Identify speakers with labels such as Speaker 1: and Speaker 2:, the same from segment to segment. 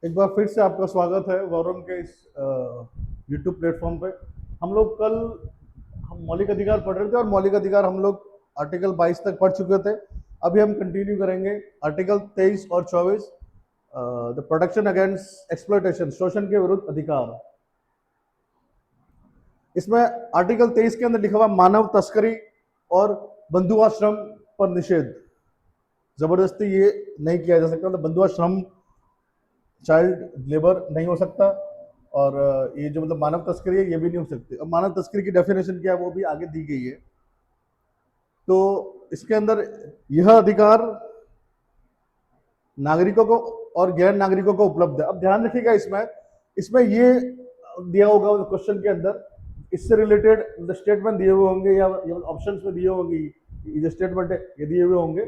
Speaker 1: एक बार फिर से आपका स्वागत है गौरव के इस यूट्यूब प्लेटफॉर्म पे। हम लोग कल हम मौलिक अधिकार पढ़ रहे थे और मौलिक अधिकार हम लोग आर्टिकल 22 तक पढ़ चुके थे। अभी हम कंटिन्यू करेंगे आर्टिकल 23 और 24, द प्रोटेक्शन अगेंस्ट एक्सप्लॉयटेशन, शोषण के विरुद्ध अधिकार। इसमें आर्टिकल 23 के अंदर लिखा हुआ मानव तस्करी और बंधुआश्रम पर निषेध। जबरदस्ती ये नहीं किया जा सकता, मतलब बंधुआश्रम, चाइल्ड लेबर नहीं हो सकता। और ये जो मतलब मानव तस्करी है ये भी नहीं हो सकती। अब मानव तस्करी की डेफिनेशन क्या है वो भी आगे दी गई है। तो इसके अंदर यह अधिकार नागरिकों को और गैर नागरिकों को उपलब्ध है। अब ध्यान रखिएगा, इसमें इसमें ये दिया होगा क्वेश्चन के अंदर, इससे रिलेटेड स्टेटमेंट दिए हुए होंगे या ऑप्शंस में दिए होंगे। ये जो स्टेटमेंट है ये दिए हुए होंगे,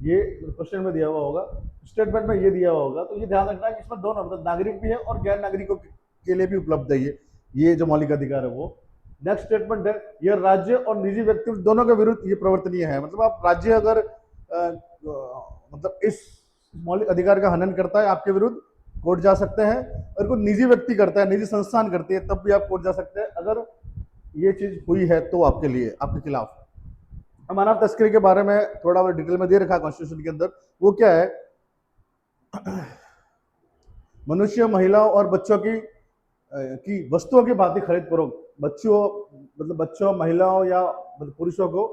Speaker 1: ये क्वेश्चन में दिया हुआ होगा, स्टेटमेंट में ये दिया हुआ होगा। तो ये ध्यान रखना है कि इसमें दोनों मतलब नागरिक भी है और गैर नागरिकों के लिए भी उपलब्ध है ये जो मौलिक अधिकार है वो। नेक्स्ट स्टेटमेंट है, यह राज्य और निजी व्यक्ति दोनों के विरुद्ध ये प्रवर्तनीय है। मतलब आप राज्य अगर मतलब इस मौलिक अधिकार का हनन करता है आपके विरुद्ध कोर्ट जा सकते हैं, और कोई निजी व्यक्ति करता है, निजी संस्थान करती है, तब भी आप कोर्ट जा सकते हैं अगर ये चीज हुई है तो आपके लिए, आपके खिलाफ। मानव तस्करी के बारे में थोड़ा और डिटेल में दे रखा है कॉन्स्टिट्यूशन के अंदर। वो क्या है, मनुष्य, महिलाओं और बच्चों की वस्तुओं की भांति खरीद फरोख्त। बच्चों मतलब बच्चों, महिलाओं या मतलब पुरुषों को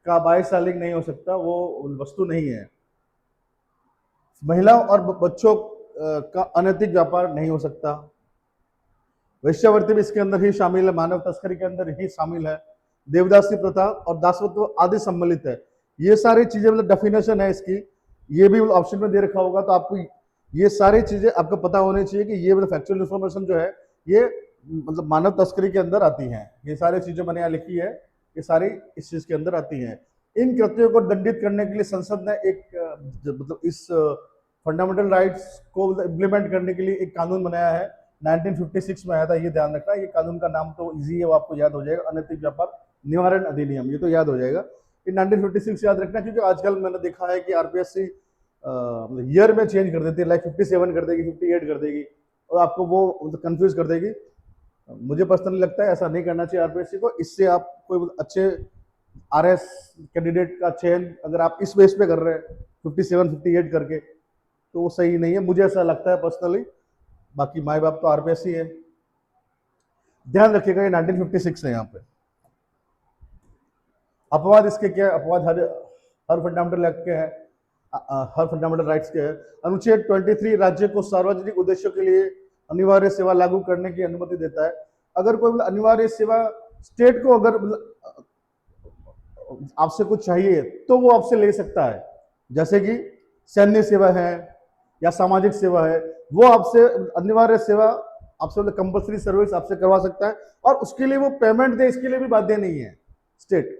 Speaker 1: का बाय सेलिंग नहीं हो सकता, वो वस्तु नहीं है। महिलाओं और बच्चों का अनैतिक व्यापार नहीं हो सकता। वैश्यावृत्ति भी इसके अंदर ही शामिल है, मानव तस्करी के अंदर ही शामिल है। देवदासी प्रथा और दासत्व आदि सम्मिलित है। ये सारी चीजें मतलब डेफिनेशन है इसकी, ये भी ऑप्शन में दे रखा होगा, तो आपको ये सारी चीजें आपको पता होनी चाहिए कि ये मतलब फैक्चुअल इन्फॉर्मेशन जो है ये मतलब मानव तस्करी के अंदर आती हैं। ये सारी चीजें मैंने यहाँ लिखी है, ये सारी इस चीज के अंदर आती हैं। इन कृत्यों को दंडित करने के लिए संसद ने एक मतलब इस फंडामेंटल राइट्स को इम्प्लीमेंट करने के लिए एक कानून बनाया है, 1956 में आया था। ये ध्यान रखना, ये कानून का नाम तो इजी है, वो आपको याद हो जाएगा, अनैतिक व्यापार निवारण अधिनियम, ये तो याद हो जाएगा। ये 1956 याद रखना, क्योंकि आजकल मैंने देखा है कि आरपीएससी ईयर में चेंज कर देती है, लाइक 57 कर देगी, 58 कर देगी, और आपको वो कंफ्यूज कर देगी। मुझे पर्सनली लगता है ऐसा नहीं करना चाहिए आरपीएससी को। इससे आप कोई अच्छे आरएस कैंडिडेट का चयन अगर आप इस बेस पे कर रहे हैं 57 58 करके, तो वो सही नहीं है, मुझे ऐसा लगता है पर्सनली। बाकी माए बाप तो आरपीएससी है। ध्यान रखिएगा ये 1956 है यहाँ पे। अपवाद इसके क्या है, अपवाद हर फंडामेंटल एक्ट के हैं, हर फंडामेंटल राइट्स के हैं। अनुच्छेद 23 राज्य को सार्वजनिक उद्देश्यों के लिए अनिवार्य सेवा लागू करने की अनुमति देता है। अगर कोई अनिवार्य सेवा स्टेट को अगर आपसे कुछ चाहिए तो वो आपसे ले सकता है, जैसे कि सैन्य सेवा है या सामाजिक सेवा है, वो आपसे अनिवार्य सेवा, आपसे मतलब कंपल्सरी सर्विस आपसे करवा सकता है, और उसके लिए वो पेमेंट दे, इसके लिए भी बाध्य नहीं है स्टेट।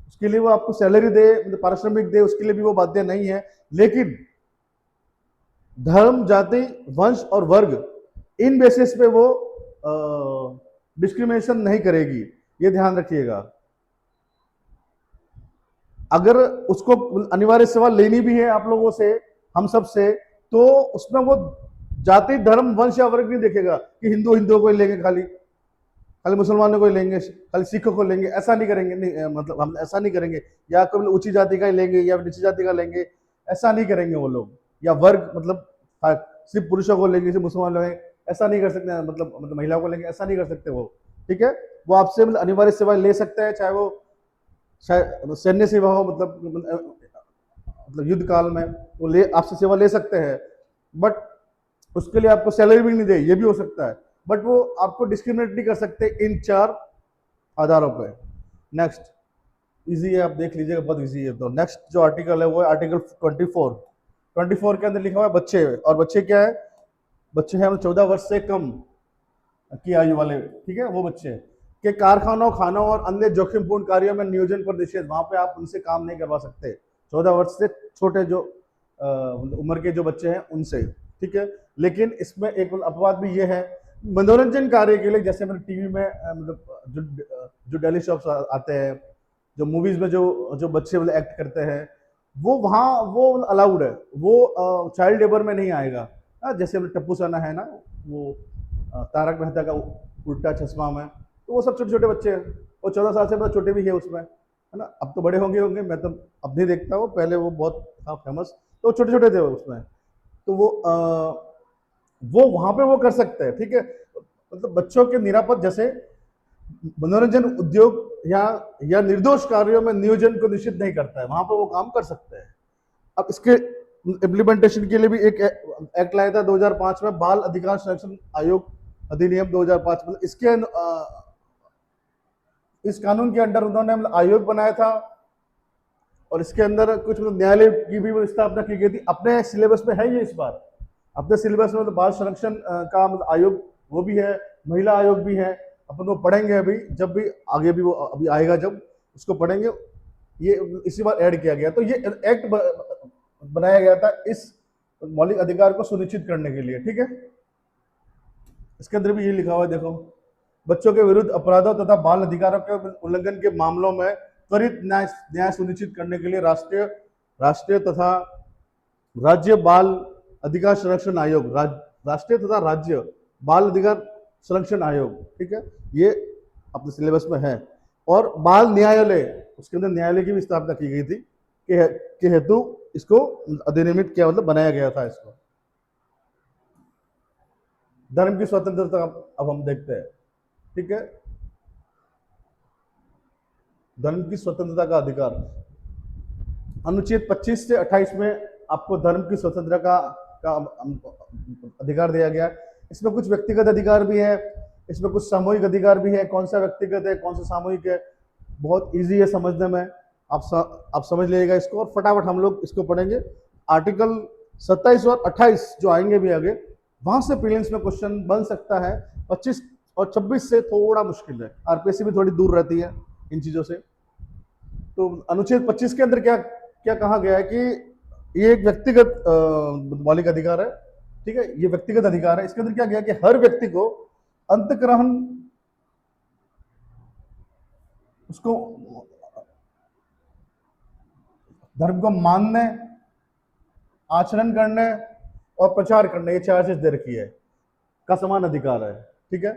Speaker 1: उसके लिए वो आपको सैलरी दे, मतलब पारिश्रमिक दे, उसके लिए भी वो बाध्य नहीं है। लेकिन धर्म, जाति, वंश और वर्ग, इन बेसिस पे वो डिस्क्रिमिनेशन नहीं करेगी, ये ध्यान रखिएगा। अगर उसको अनिवार्य सेवा लेनी भी है आप लोगों से, हम सब से, तो उसमें वो जाति, धर्म, वंश या वर्ग नहीं देखेगा कि हिंदुओं को लेंगे, खाली मुसलमानों को लेंगे, खाली सिखों को लेंगे, ऐसा नहीं करेंगे। नहीं, मतलब हम ऐसा नहीं करेंगे, या कोई ऊंची जाति का ही लेंगे या नीची जाति का लेंगे, ऐसा नहीं करेंगे वो लोग। या वर्ग मतलब सिर्फ पुरुषों को लेंगे, सिर्फ मुसलमान लेंगे, ऐसा नहीं कर सकते। मतलब महिलाओं को लेंगे, ऐसा नहीं कर सकते वो। ठीक है, वो आपसे मतलब अनिवार्य सेवा ले सकते हैं, चाहे वो सैन्य सेवा हो, मतलब युद्ध काल में वो ले आपसे सेवा ले सकते हैं, बट उसके लिए आपको सैलरी भी नहीं दे, ये भी हो सकता है। बट वो आपको डिस्क्रिमिनेट नहीं कर सकते इन 4 आधारों पे। नेक्स्ट इजी है, आप देख लीजिएगा, बहुत इजी है। तो नेक्स्ट जो आर्टिकल है वो है आर्टिकल 24 के अंदर लिखा हुआ है बच्चे। और बच्चे क्या है, बच्चे हैं 14 वर्ष से कम की आयु वाले, ठीक है, वो बच्चे के कारखानों, खानों और अन्य जोखिमपूर्ण कार्यों में नियोजन पर निषेध। वहां पे आप उनसे काम नहीं करवा सकते, 14 वर्ष से छोटे जो उम्र के जो बच्चे हैं उनसे, ठीक है। लेकिन इसमें एक अपवाद भी ये है, मनोरंजन कार्य के लिए, जैसे मैंने टीवी में मतलब जो डेली शॉप्स आते हैं, जो मूवीज में जो बच्चे एक्ट करते हैं, वो वहाँ वो अलाउड है, वो चाइल्ड लेबर में नहीं आएगा। जैसे टप्पू सेना है ना, वो तारक मेहता का उल्टा चश्मा में, तो वो सब छोटे छोटे बच्चे हैं, वो 14 साल से बहुत छोटे भी है उसमें, है ना। अब तो बड़े होंगे होंगे, मैं तो अब नहीं देखता हूँ, पहले वो बहुत था फेमस, तो छोटे छोटे थे वो उसमें। तो वो वहां पे वो कर सकते हैं, ठीक है। मतलब बच्चों के निरापद, जैसे मनोरंजन उद्योग या निर्दोष कार्यों में नियोजन को निषिद्ध नहीं करता है, वहां पर वो काम कर सकते हैं। अब इसके इम्प्लीमेंटेशन के लिए भी एक एक्ट लाया था 2005 में, बाल अधिकार संरक्षण आयोग अधिनियम 2005। मतलब इस कानून के अंडर उन्होंने आयोग बनाया था, और इसके अंदर कुछ न्यायालय की भी स्थापना की गई थी। अपने सिलेबस में है ये इस बार, अपने सिलेबस में, मतलब बाल संरक्षण का आयोग वो भी है, महिला आयोग भी है। अपन वो पढ़ेंगे अभी, जब भी आगे भी वो अभी आएगा जब उसको पढ़ेंगे, ये इसी बार ऐड किया गया। तो ये एक्ट बनाया गया था इस मौलिक अधिकार को सुनिश्चित करने के लिए, ठीक है। इसके अंदर भी ये लिखा हुआ है, देखो, बच्चों के विरुद्ध अपराधों तथा बाल अधिकारों के उल्लंघन के मामलों में त्वरित न्याय सुनिश्चित करने के लिए राष्ट्रीय तथा राज्य बाल अधिकार संरक्षण आयोग, राष्ट्रीय तथा राज्य बाल अधिकार संरक्षण आयोग, ठीक है, ये अपने सिलेबस में है। और बाल न्यायालय, उसके अंदर न्यायालय की भी स्थापना की गई थी कि हेतु इसको अधिनियमित किया, मतलब बनाया गया था इसको। धर्म की स्वतंत्रता अब हम देखते हैं, ठीक है। धर्म की स्वतंत्रता का अधिकार, अनुच्छेद 25 से 28 में आपको धर्म की स्वतंत्रता का अधिकार दिया गया। इसमें कुछ व्यक्तिगत अधिकार भी है, इसमें कुछ सामूहिक अधिकार भी है। कौन सा व्यक्तिगत है, कौन सा सामूहिक है, बहुत इजी है समझने में, आप समझ लीजिएगा इसको, और फटाफट हम लोग इसको पढ़ेंगे। आर्टिकल 27 और 28 जो आएंगे भी आगे, वहां से प्रीलिम्स में क्वेश्चन बन सकता है। 25 और 26 से थोड़ा मुश्किल है, आरपीएससी भी थोड़ी दूर रहती है इन चीजों से। तो अनुच्छेद 25 के अंदर क्या क्या कहा गया है कि ये एक व्यक्तिगत मौलिक अधिकार है, ठीक है, ये व्यक्तिगत अधिकार है। इसके अंदर क्या गया कि हर व्यक्ति को अंतःकरण, उसको धर्म को मानने, आचरण करने और प्रचार करने, ये 4 चीज दे रखी है, का समान अधिकार है, ठीक है।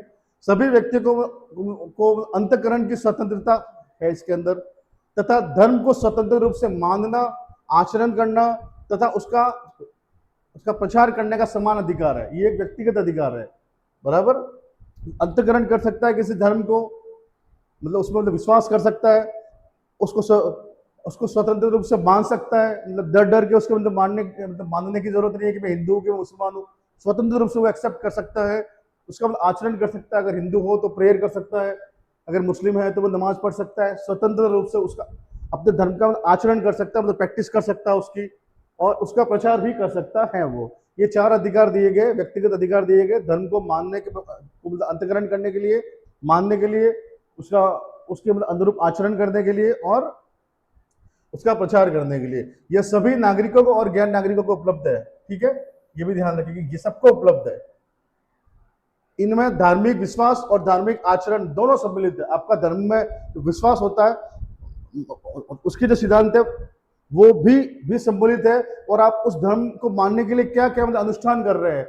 Speaker 1: सभी व्यक्ति को अंतःकरण की स्वतंत्रता है इसके अंदर, तथा धर्म को स्वतंत्र रूप से मानना, आचरण करना तथा उसका प्रचार करने का समान अधिकार है। ये एक व्यक्तिगत अधिकार है, बराबर। अंतःकरण कर सकता है किसी धर्म को, मतलब उसमें मतलब विश्वास कर सकता है, उसको स्वतंत्र रूप से मान सकता है, मतलब डर डर के उसके मतलब मानने की जरूरत नहीं है कि मैं हिंदू हूँ कि मैं मुसलमान हूँ। स्वतंत्र रूप से वो एक्सेप्ट कर सकता है, उसका मतलब आचरण कर सकता है। अगर हिंदू हो तो प्रेयर कर सकता है, अगर मुस्लिम है तो वो नमाज पढ़ सकता है। स्वतंत्र रूप से उसका अपने धर्म का आचरण कर सकता है, मतलब प्रैक्टिस कर सकता है उसकी, और उसका प्रचार भी कर सकता है वो। ये 4 अधिकार दिए गए, व्यक्तिगत अधिकार दिए गए, धर्म को मानने के, अंतःकरण करने के लिए, मानने के लिए, उसके अनुरूप आचरण करने के लिए, और उसका प्रचार करने के लिए। यह सभी नागरिकों को और गैर नागरिकों को उपलब्ध है, ठीक है। ये भी ध्यान रखिए कि ये सबको उपलब्ध है। इनमें धार्मिक विश्वास और धार्मिक आचरण दोनों सम्मिलित है। आपका धर्म में विश्वास होता है, उसके जो सिद्धांत है वो भी सम्मिलित है, और आप उस धर्म को मानने के लिए क्या क्या मतलब अनुष्ठान कर रहे हैं,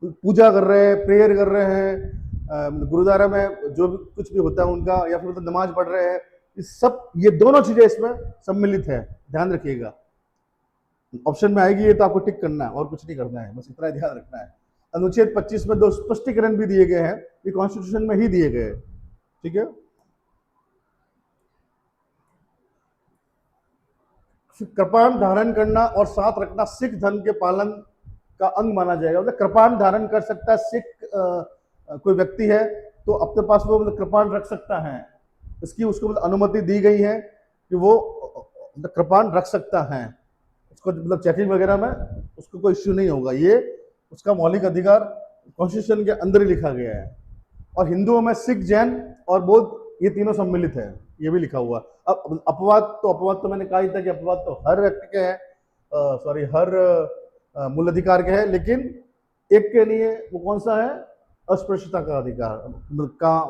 Speaker 1: पूजा कर रहे हैं, प्रेयर कर रहे हैं, गुरुद्वारा में जो भी कुछ भी होता है उनका, या फिर मतलब नमाज पढ़ रहे हैं, ये दोनों चीजें इसमें सम्मिलित है, ध्यान रखिएगा। ऑप्शन में आएगी ये तो आपको टिक करना है और कुछ नहीं करना है, बस इतना ध्यान रखना है। अनुच्छेद 25 में 2 स्पष्टीकरण भी दिए गए हैं, ये कॉन्स्टिट्यूशन में ही दिए गए, ठीक है। कृपाण धारण करना और साथ रखना सिख धर्म के पालन का अंग माना जाएगा। मतलब कृपाण धारण कर सकता है सिख कोई व्यक्ति है तो अपने पास वो मतलब कृपाण रख सकता है, इसकी उसको मतलब अनुमति दी गई है कि वो मतलब कृपाण रख सकता है, उसको मतलब चेकिंग वगैरह में उसको कोई इश्यू नहीं होगा। ये उसका मौलिक अधिकार कॉन्स्टिट्यूशन के अंदर ही लिखा गया है। और हिंदुओं में सिख, जैन और बौद्ध ये तीनों सम्मिलित है, ये भी लिखा हुआ। अब अपवाद तो मैंने कहा ही था कि अपवाद तो हर व्यक्ति के है, सॉरी हर मूल अधिकार के है, लेकिन एक के लिए वो कौन सा है, अस्पृश्यता का अधिकार का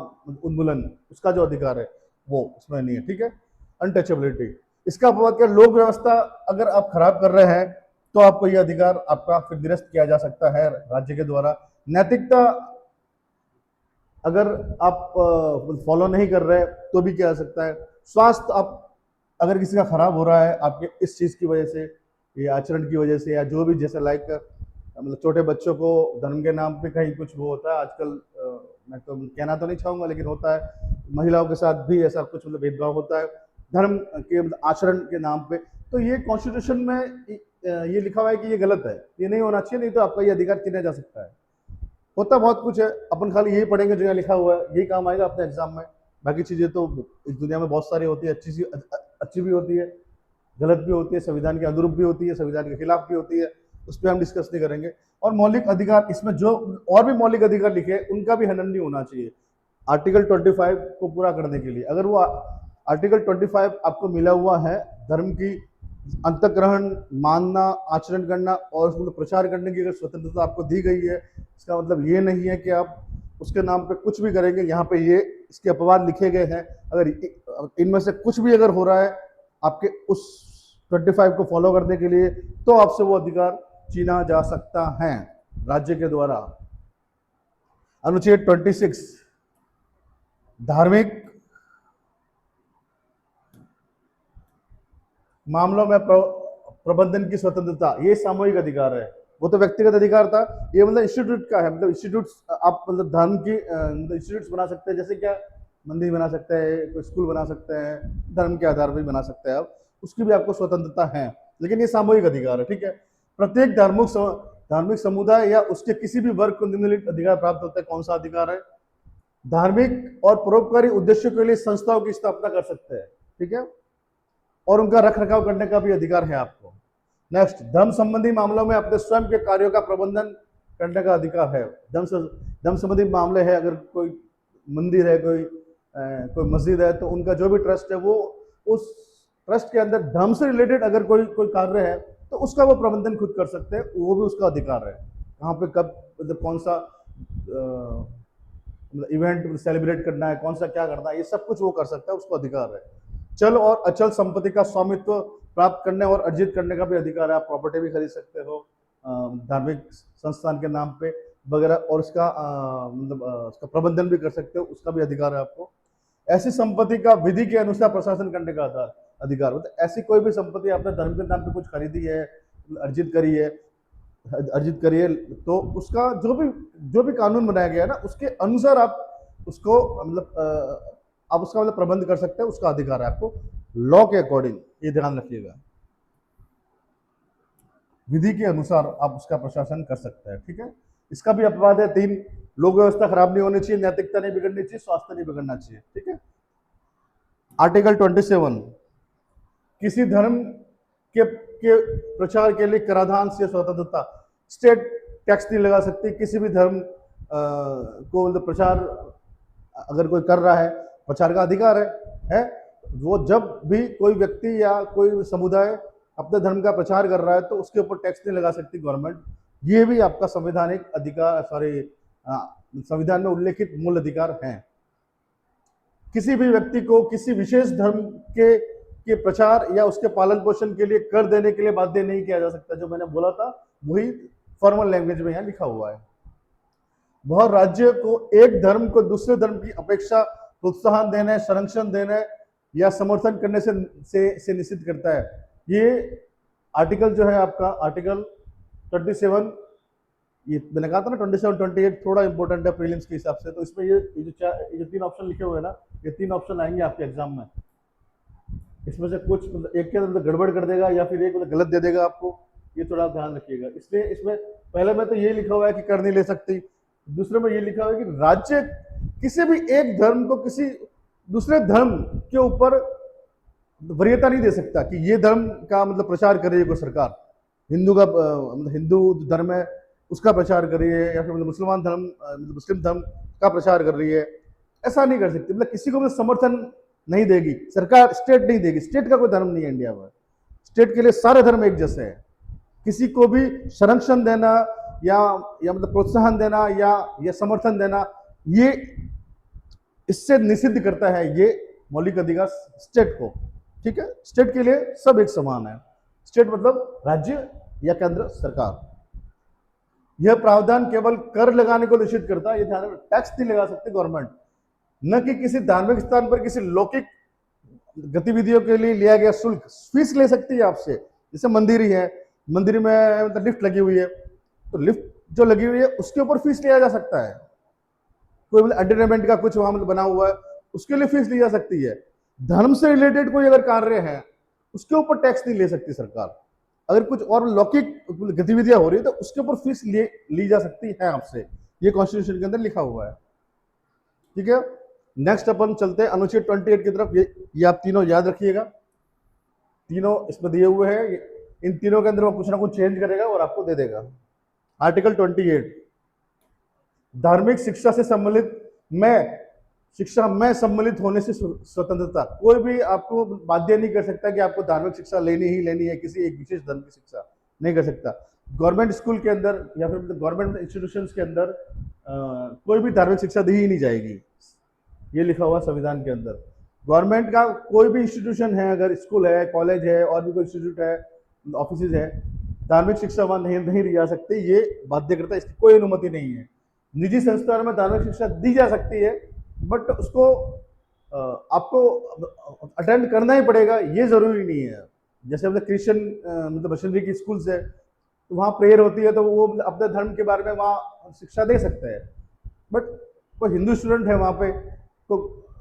Speaker 1: उन्मूलन, उसका जो अधिकार है वो उसमें नहीं है, ठीक है। अनटचेबिलिटी, इसका अपवाद क्या, लोक व्यवस्था अगर आप खराब कर रहे हैं तो आपको ये अधिकार आपका फिर निरस्त किया जा सकता है राज्य के द्वारा। नैतिकता अगर आप फॉलो नहीं कर रहे तो भी किया जा सकता है। स्वास्थ्य आप अगर किसी का खराब हो रहा है आपके इस चीज की वजह से, ये आचरण की वजह से, या जो भी, जैसे लाइक मतलब छोटे बच्चों को धर्म के नाम पे कहीं कुछ वो होता है आजकल, मैं तो कहना तो नहीं चाहूंगा लेकिन होता है, महिलाओं के साथ भी ऐसा कुछ मतलब भेदभाव होता है धर्म के मतलब आचरण के नाम पे। तो ये कॉन्स्टिट्यूशन में ये लिखा हुआ है कि ये गलत है, ये नहीं होना चाहिए, नहीं तो आपका ये अधिकार छीना जा सकता है। होता बहुत कुछ है, अपन खाली यही पढ़ेंगे जो यहाँ लिखा हुआ है, यही काम आएगा अपने एग्जाम में। बाकी चीजें तो इस दुनिया में बहुत सारी होती है, अच्छी भी होती है, गलत भी होती है, संविधान के अनुरूप भी होती है, संविधान के खिलाफ भी होती है, उस पर हम डिस्कस नहीं करेंगे। और मौलिक अधिकार, इसमें जो और भी मौलिक अधिकार लिखे उनका भी हनन नहीं होना चाहिए आर्टिकल 25 को पूरा करने के लिए। अगर वो आर्टिकल 25 आपको मिला हुआ है धर्म की अंतग्रहण, मानना, आचरण करना और उसको प्रचार करने की अगर स्वतंत्रता आपको दी गई है, इसका मतलब ये नहीं है कि आप उसके नाम पे कुछ भी करेंगे। यहाँ पे ये इसके अपवाद लिखे गए हैं, अगर इनमें से कुछ भी अगर हो रहा है आपके उस 25 को फॉलो करने के लिए, तो आपसे वो अधिकार छीना जा सकता है राज्य के द्वारा। अनुच्छेद 26 धार्मिक मामलों में प्रबंधन की स्वतंत्रता, ये सामूहिक अधिकार है, वो तो व्यक्तिगत अधिकार था, ये मतलब इंस्टीट्यूट का है। मतलब इंस्टीट्यूट्स आप मतलब धर्म की इंस्टीट्यूट्स बना सकते हैं, जैसे क्या मंदिर बना सकते हैं, कोई स्कूल बना सकते हैं, धर्म के आधार पर बना सकते हैं आप, उसकी भी आपको स्वतंत्रता है, लेकिन ये सामूहिक अधिकार है, ठीक है। प्रत्येक धार्मिक समुदाय या उसके किसी भी वर्ग को निम्नलिखित अधिकार प्राप्त होता है। कौन सा अधिकार है? धार्मिक और परोपकारी उद्देश्यों के लिए संस्थाओं की स्थापना कर सकते हैं, ठीक है, और उनका रख रखाव करने का भी अधिकार है आपको। नेक्स्ट, धर्म संबंधी मामलों में अपने स्वयं के कार्यों का प्रबंधन करने का अधिकार है। धर्म संबंधी मामले है, अगर कोई मंदिर है, कोई मस्जिद है, तो उनका जो भी ट्रस्ट है वो उस ट्रस्ट के अंदर धर्म से रिलेटेड अगर कोई कार्य है तो उसका वो प्रबंधन खुद कर सकते हैं, वो भी उसका अधिकार है। कहाँ पे कब मतलब कौन सा इवेंट सेलिब्रेट करना है, कौन सा क्या करना है, ये सब कुछ वो कर सकता है, उसको अधिकार है। चल और अचल संपत्ति का स्वामित्व प्राप्त करने और अर्जित करने का भी अधिकार है। आप प्रॉपर्टी भी खरीद सकते हो धार्मिक संस्थान के नाम पे वगैरह, और उसका मतलब उसका प्रबंधन भी कर सकते हो, उसका भी अधिकार है आपको। ऐसी संपत्ति का विधि के अनुसार प्रशासन करने का अधिकार, मतलब ऐसी कोई भी संपत्ति आपने धर्म के नाम पे कुछ खरीदी है, अर्जित करी है, तो उसका जो भी कानून बनाया गया है ना, उसके अनुसार आप उसको मतलब आप उसका मतलब प्रबंध कर सकते हैं, उसका अधिकार है आपको लॉ के अकॉर्डिंग, ये ध्यान रखिएगा। विधि के अनुसार आप उसका प्रशासन कर सकते हैं, ठीक है। इसका भी अपवाद है 3, लोक व्यवस्था खराब नहीं होनी चाहिए, नैतिकता नहीं बिगड़नी चाहिए, स्वास्थ्य नहीं बिगड़ना चाहिए, ठीक है। आर्टिकल 27 किसी धर्म के प्रचार के लिए कराधान से स्वतंत्रता, स्टेट टैक्स नहीं लगा सकती किसी भी धर्म को, मतलब प्रचार अगर कोई कर रहा है, प्रचार का अधिकार है वो जब भी कोई व्यक्ति या कोई समुदाय अपने धर्म का प्रचार कर रहा है तो उसके ऊपर टैक्स नहीं लगा सकती गवर्नमेंट। ये भी आपका संवैधानिक अधिकार, संविधान में उल्लेखित मूल अधिकार हैं। किसी भी व्यक्ति को किसी विशेष धर्म के प्रचार या उसके पालन पोषण के लिए कर देने के लिए बाध्य नहीं किया जा सकता। जो मैंने बोला था वही फॉर्मल लैंग्वेज में यहाँ लिखा हुआ है। वह राज्य को एक धर्म को दूसरे धर्म की अपेक्षा प्रोत्साहन देने, संरक्षण देने या समर्थन करने से निषिद्ध करता है। ये आर्टिकल जो है आपका आर्टिकल 27, ये मैंने कहा था ना 27, 28 थोड़ा इंपॉर्टेंट है प्रीलिम्स के हिसाब से, तो इसमें ये जो 3 ऑप्शन लिखे हुए हैं ना, ये 3 ऑप्शन आएंगे आपके एग्जाम में। इसमें से कुछ एक के अंदर गड़बड़ कर देगा या फिर एक गलत दे देगा आपको, ये थोड़ा ध्यान रखिएगा। इसलिए इसमें पहले में तो ये लिखा हुआ है कि कर नहीं ले सकती, दूसरे में ये लिखा हुआ है कि राज्य किसी भी एक धर्म को किसी दूसरे धर्म के ऊपर वरीयता नहीं दे सकता कि ये धर्म का मतलब प्रचार कर रही है कोई सरकार, हिंदू का मतलब हिंदू धर्म है उसका प्रचार कर रही है, या फिर मतलब मुसलमान धर्म मुस्लिम धर्म का प्रचार कर रही है, ऐसा नहीं कर सकती। मतलब किसी को भी समर्थन नहीं देगी सरकार, स्टेट नहीं देगी, स्टेट का कोई धर्म नहीं है इंडिया में, स्टेट के लिए सारे धर्म एक जैसे हैं। किसी को भी संरक्षण देना या मतलब प्रोत्साहन देना या समर्थन देना, ये इससे निषिद्ध करता है ये मौलिक अधिकार स्टेट को, ठीक है। स्टेट के लिए सब एक समान है, स्टेट मतलब राज्य या केंद्र सरकार। यह प्रावधान केवल कर लगाने को निश्चित करता है, ये ध्यान में, टैक्स नहीं लगा सकती गवर्नमेंट, न कि किसी धार्मिक स्थान पर किसी लौकिक गतिविधियों के लिए लिया गया शुल्क। फीस ले सकती है आपसे, जैसे मंदिर ही है, मंदिर में मतलब लिफ्ट लगी हुई है, तो लिफ्ट जो लगी हुई है उसके ऊपर फीस लिया जा सकता है। कोई मतलब एंटरटेनमेंट का कुछ वहां मतलब बना हुआ है, उसके लिए फीस ली जा सकती है। धर्म से रिलेटेड कोई अगर कार्य है उसके ऊपर टैक्स नहीं ले सकती सरकार। अगर कुछ और लौकिक गतिविधियां हो रही है तो उसके ऊपर फीस ली जा सकती है आपसे, ये कॉन्स्टिट्यूशन के अंदर लिखा हुआ है। ठीक है, नेक्स्ट अपन चलते हैं अनुच्छेद 28 की तरफ। ये आप तीनों याद रखिएगा, तीनों इसमें दिए हुए हैं, इन तीनों के अंदर वो कुछ ना कुछ चेंज करेगा और आपको दे देगा। आर्टिकल 28, धार्मिक शिक्षा से सम्मिलित में सम्मिलित होने से स्वतंत्रता। कोई भी आपको बाध्य नहीं कर सकता कि आपको धार्मिक शिक्षा लेनी ही लेनी है, किसी एक विशेष धर्म की शिक्षा नहीं कर सकता। गवर्नमेंट स्कूल के अंदर या फिर गवर्नमेंट इंस्टीट्यूशंस के अंदर कोई भी धार्मिक शिक्षा दी ही नहीं जाएगी, ये लिखा हुआ संविधान के अंदर। गवर्नमेंट का कोई भी इंस्टीट्यूशन है, अगर स्कूल है, कॉलेज है, और भी कोई इंस्टीट्यूट है, ऑफिस है, धार्मिक शिक्षा वहां नहीं दी जा सकती, ये बाध्य करता है, इसकी कोई अनुमति नहीं है। निजी संस्थानों में धार्मिक शिक्षा दी जा सकती है, बट उसको आपको अटेंड करना ही पड़ेगा, ये जरूरी नहीं है। जैसे मतलब क्रिश्चियन मतलब मिशनरी की स्कूल्स है, तो वहाँ प्रेयर होती है, तो वो अपने धर्म के बारे में वहाँ शिक्षा दे सकते हैं। बट कोई हिंदू स्टूडेंट है वहाँ पे, तो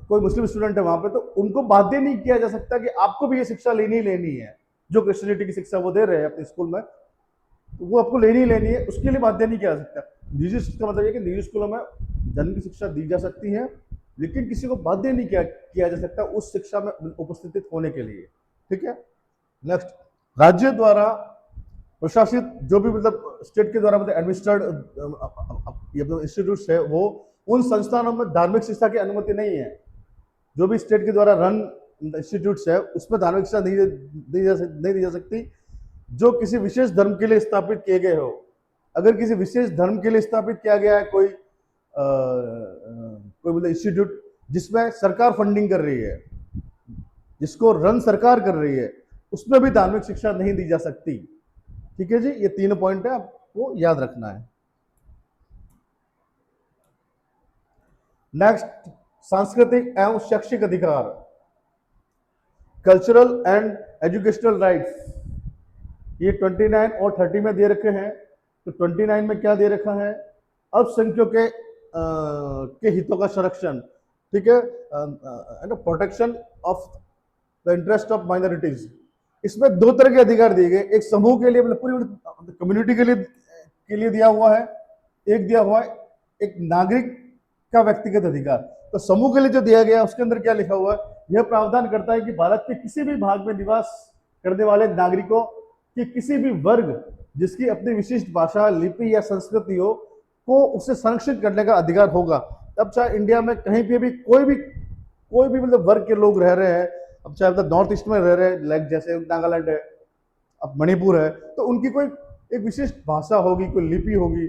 Speaker 1: कोई मुस्लिम स्टूडेंट है वहाँ पे, तो उनको बाध्य नहीं किया जा सकता कि आपको भी ये शिक्षा लेनी ही लेनी है। जो क्रिश्चियनिटी की शिक्षा वो दे रहे हैं अपने स्कूल में, तो वो आपको लेनी ही लेनी है, उसके लिए बाध्य नहीं किया जा सकता। निजी शिक्षा मतलब ये कि निजी स्कूलों में धर्म की शिक्षा दी जा सकती है, लेकिन किसी को बाध्य नहीं किया जा सकता उस शिक्षा में उपस्थित होने के लिए। ठीक है, नेक्स्ट, राज्य द्वारा प्रशासित जो भी मतलब स्टेट के द्वारा मतलब एडमिनिस्ट्रेड इंस्टीट्यूट्स है, वो उन संस्थानों में धार्मिक शिक्षा की अनुमति नहीं है। जो भी स्टेट के द्वारा रन इंस्टीट्यूट्स है उसमें धार्मिक शिक्षा नहीं दी जा सकती जो किसी विशेष धर्म के लिए स्थापित किए गए हो। अगर किसी विशेष धर्म के लिए स्थापित किया गया है कोई मतलब इंस्टीट्यूट जिसमें सरकार फंडिंग कर रही है, जिसको रन सरकार कर रही है, उसमें भी धार्मिक शिक्षा नहीं दी जा सकती। ठीक है जी, ये 3 पॉइंट है, आपको याद रखना है। नेक्स्ट, सांस्कृतिक एवं शैक्षिक अधिकार, कल्चरल एंड एजुकेशनल राइट्स, ये 29 और 30 में दे रखे हैं। तो 29 में क्या दे रखा है, अल्पसंख्यकों के हितों का संरक्षण। ठीक है, protection of the interest of minorities. इसमें 2 तरह के अधिकार दिए गए, एक समूह के लिए मतलब पूरी कम्युनिटी के लिए दिया हुआ है, एक दिया हुआ है एक नागरिक का व्यक्तिगत अधिकार। तो समूह के लिए जो दिया गया उसके अंदर क्या लिखा हुआ है, यह प्रावधान करता है कि भारत के किसी भी भाग में निवास करने वाले नागरिकों कि किसी भी वर्ग जिसकी अपनी विशिष्ट भाषा, लिपि या संस्कृति हो को उसे संरक्षित करने का अधिकार होगा। अब चाहे इंडिया में कहीं पे भी कोई भी मतलब वर्ग के लोग रह रहे हैं, अब चाहे मतलब नॉर्थ ईस्ट में रह रहे हैं, लाइक जैसे नागालैंड है, अब मणिपुर है, तो उनकी कोई एक विशिष्ट भाषा होगी, कोई लिपि होगी,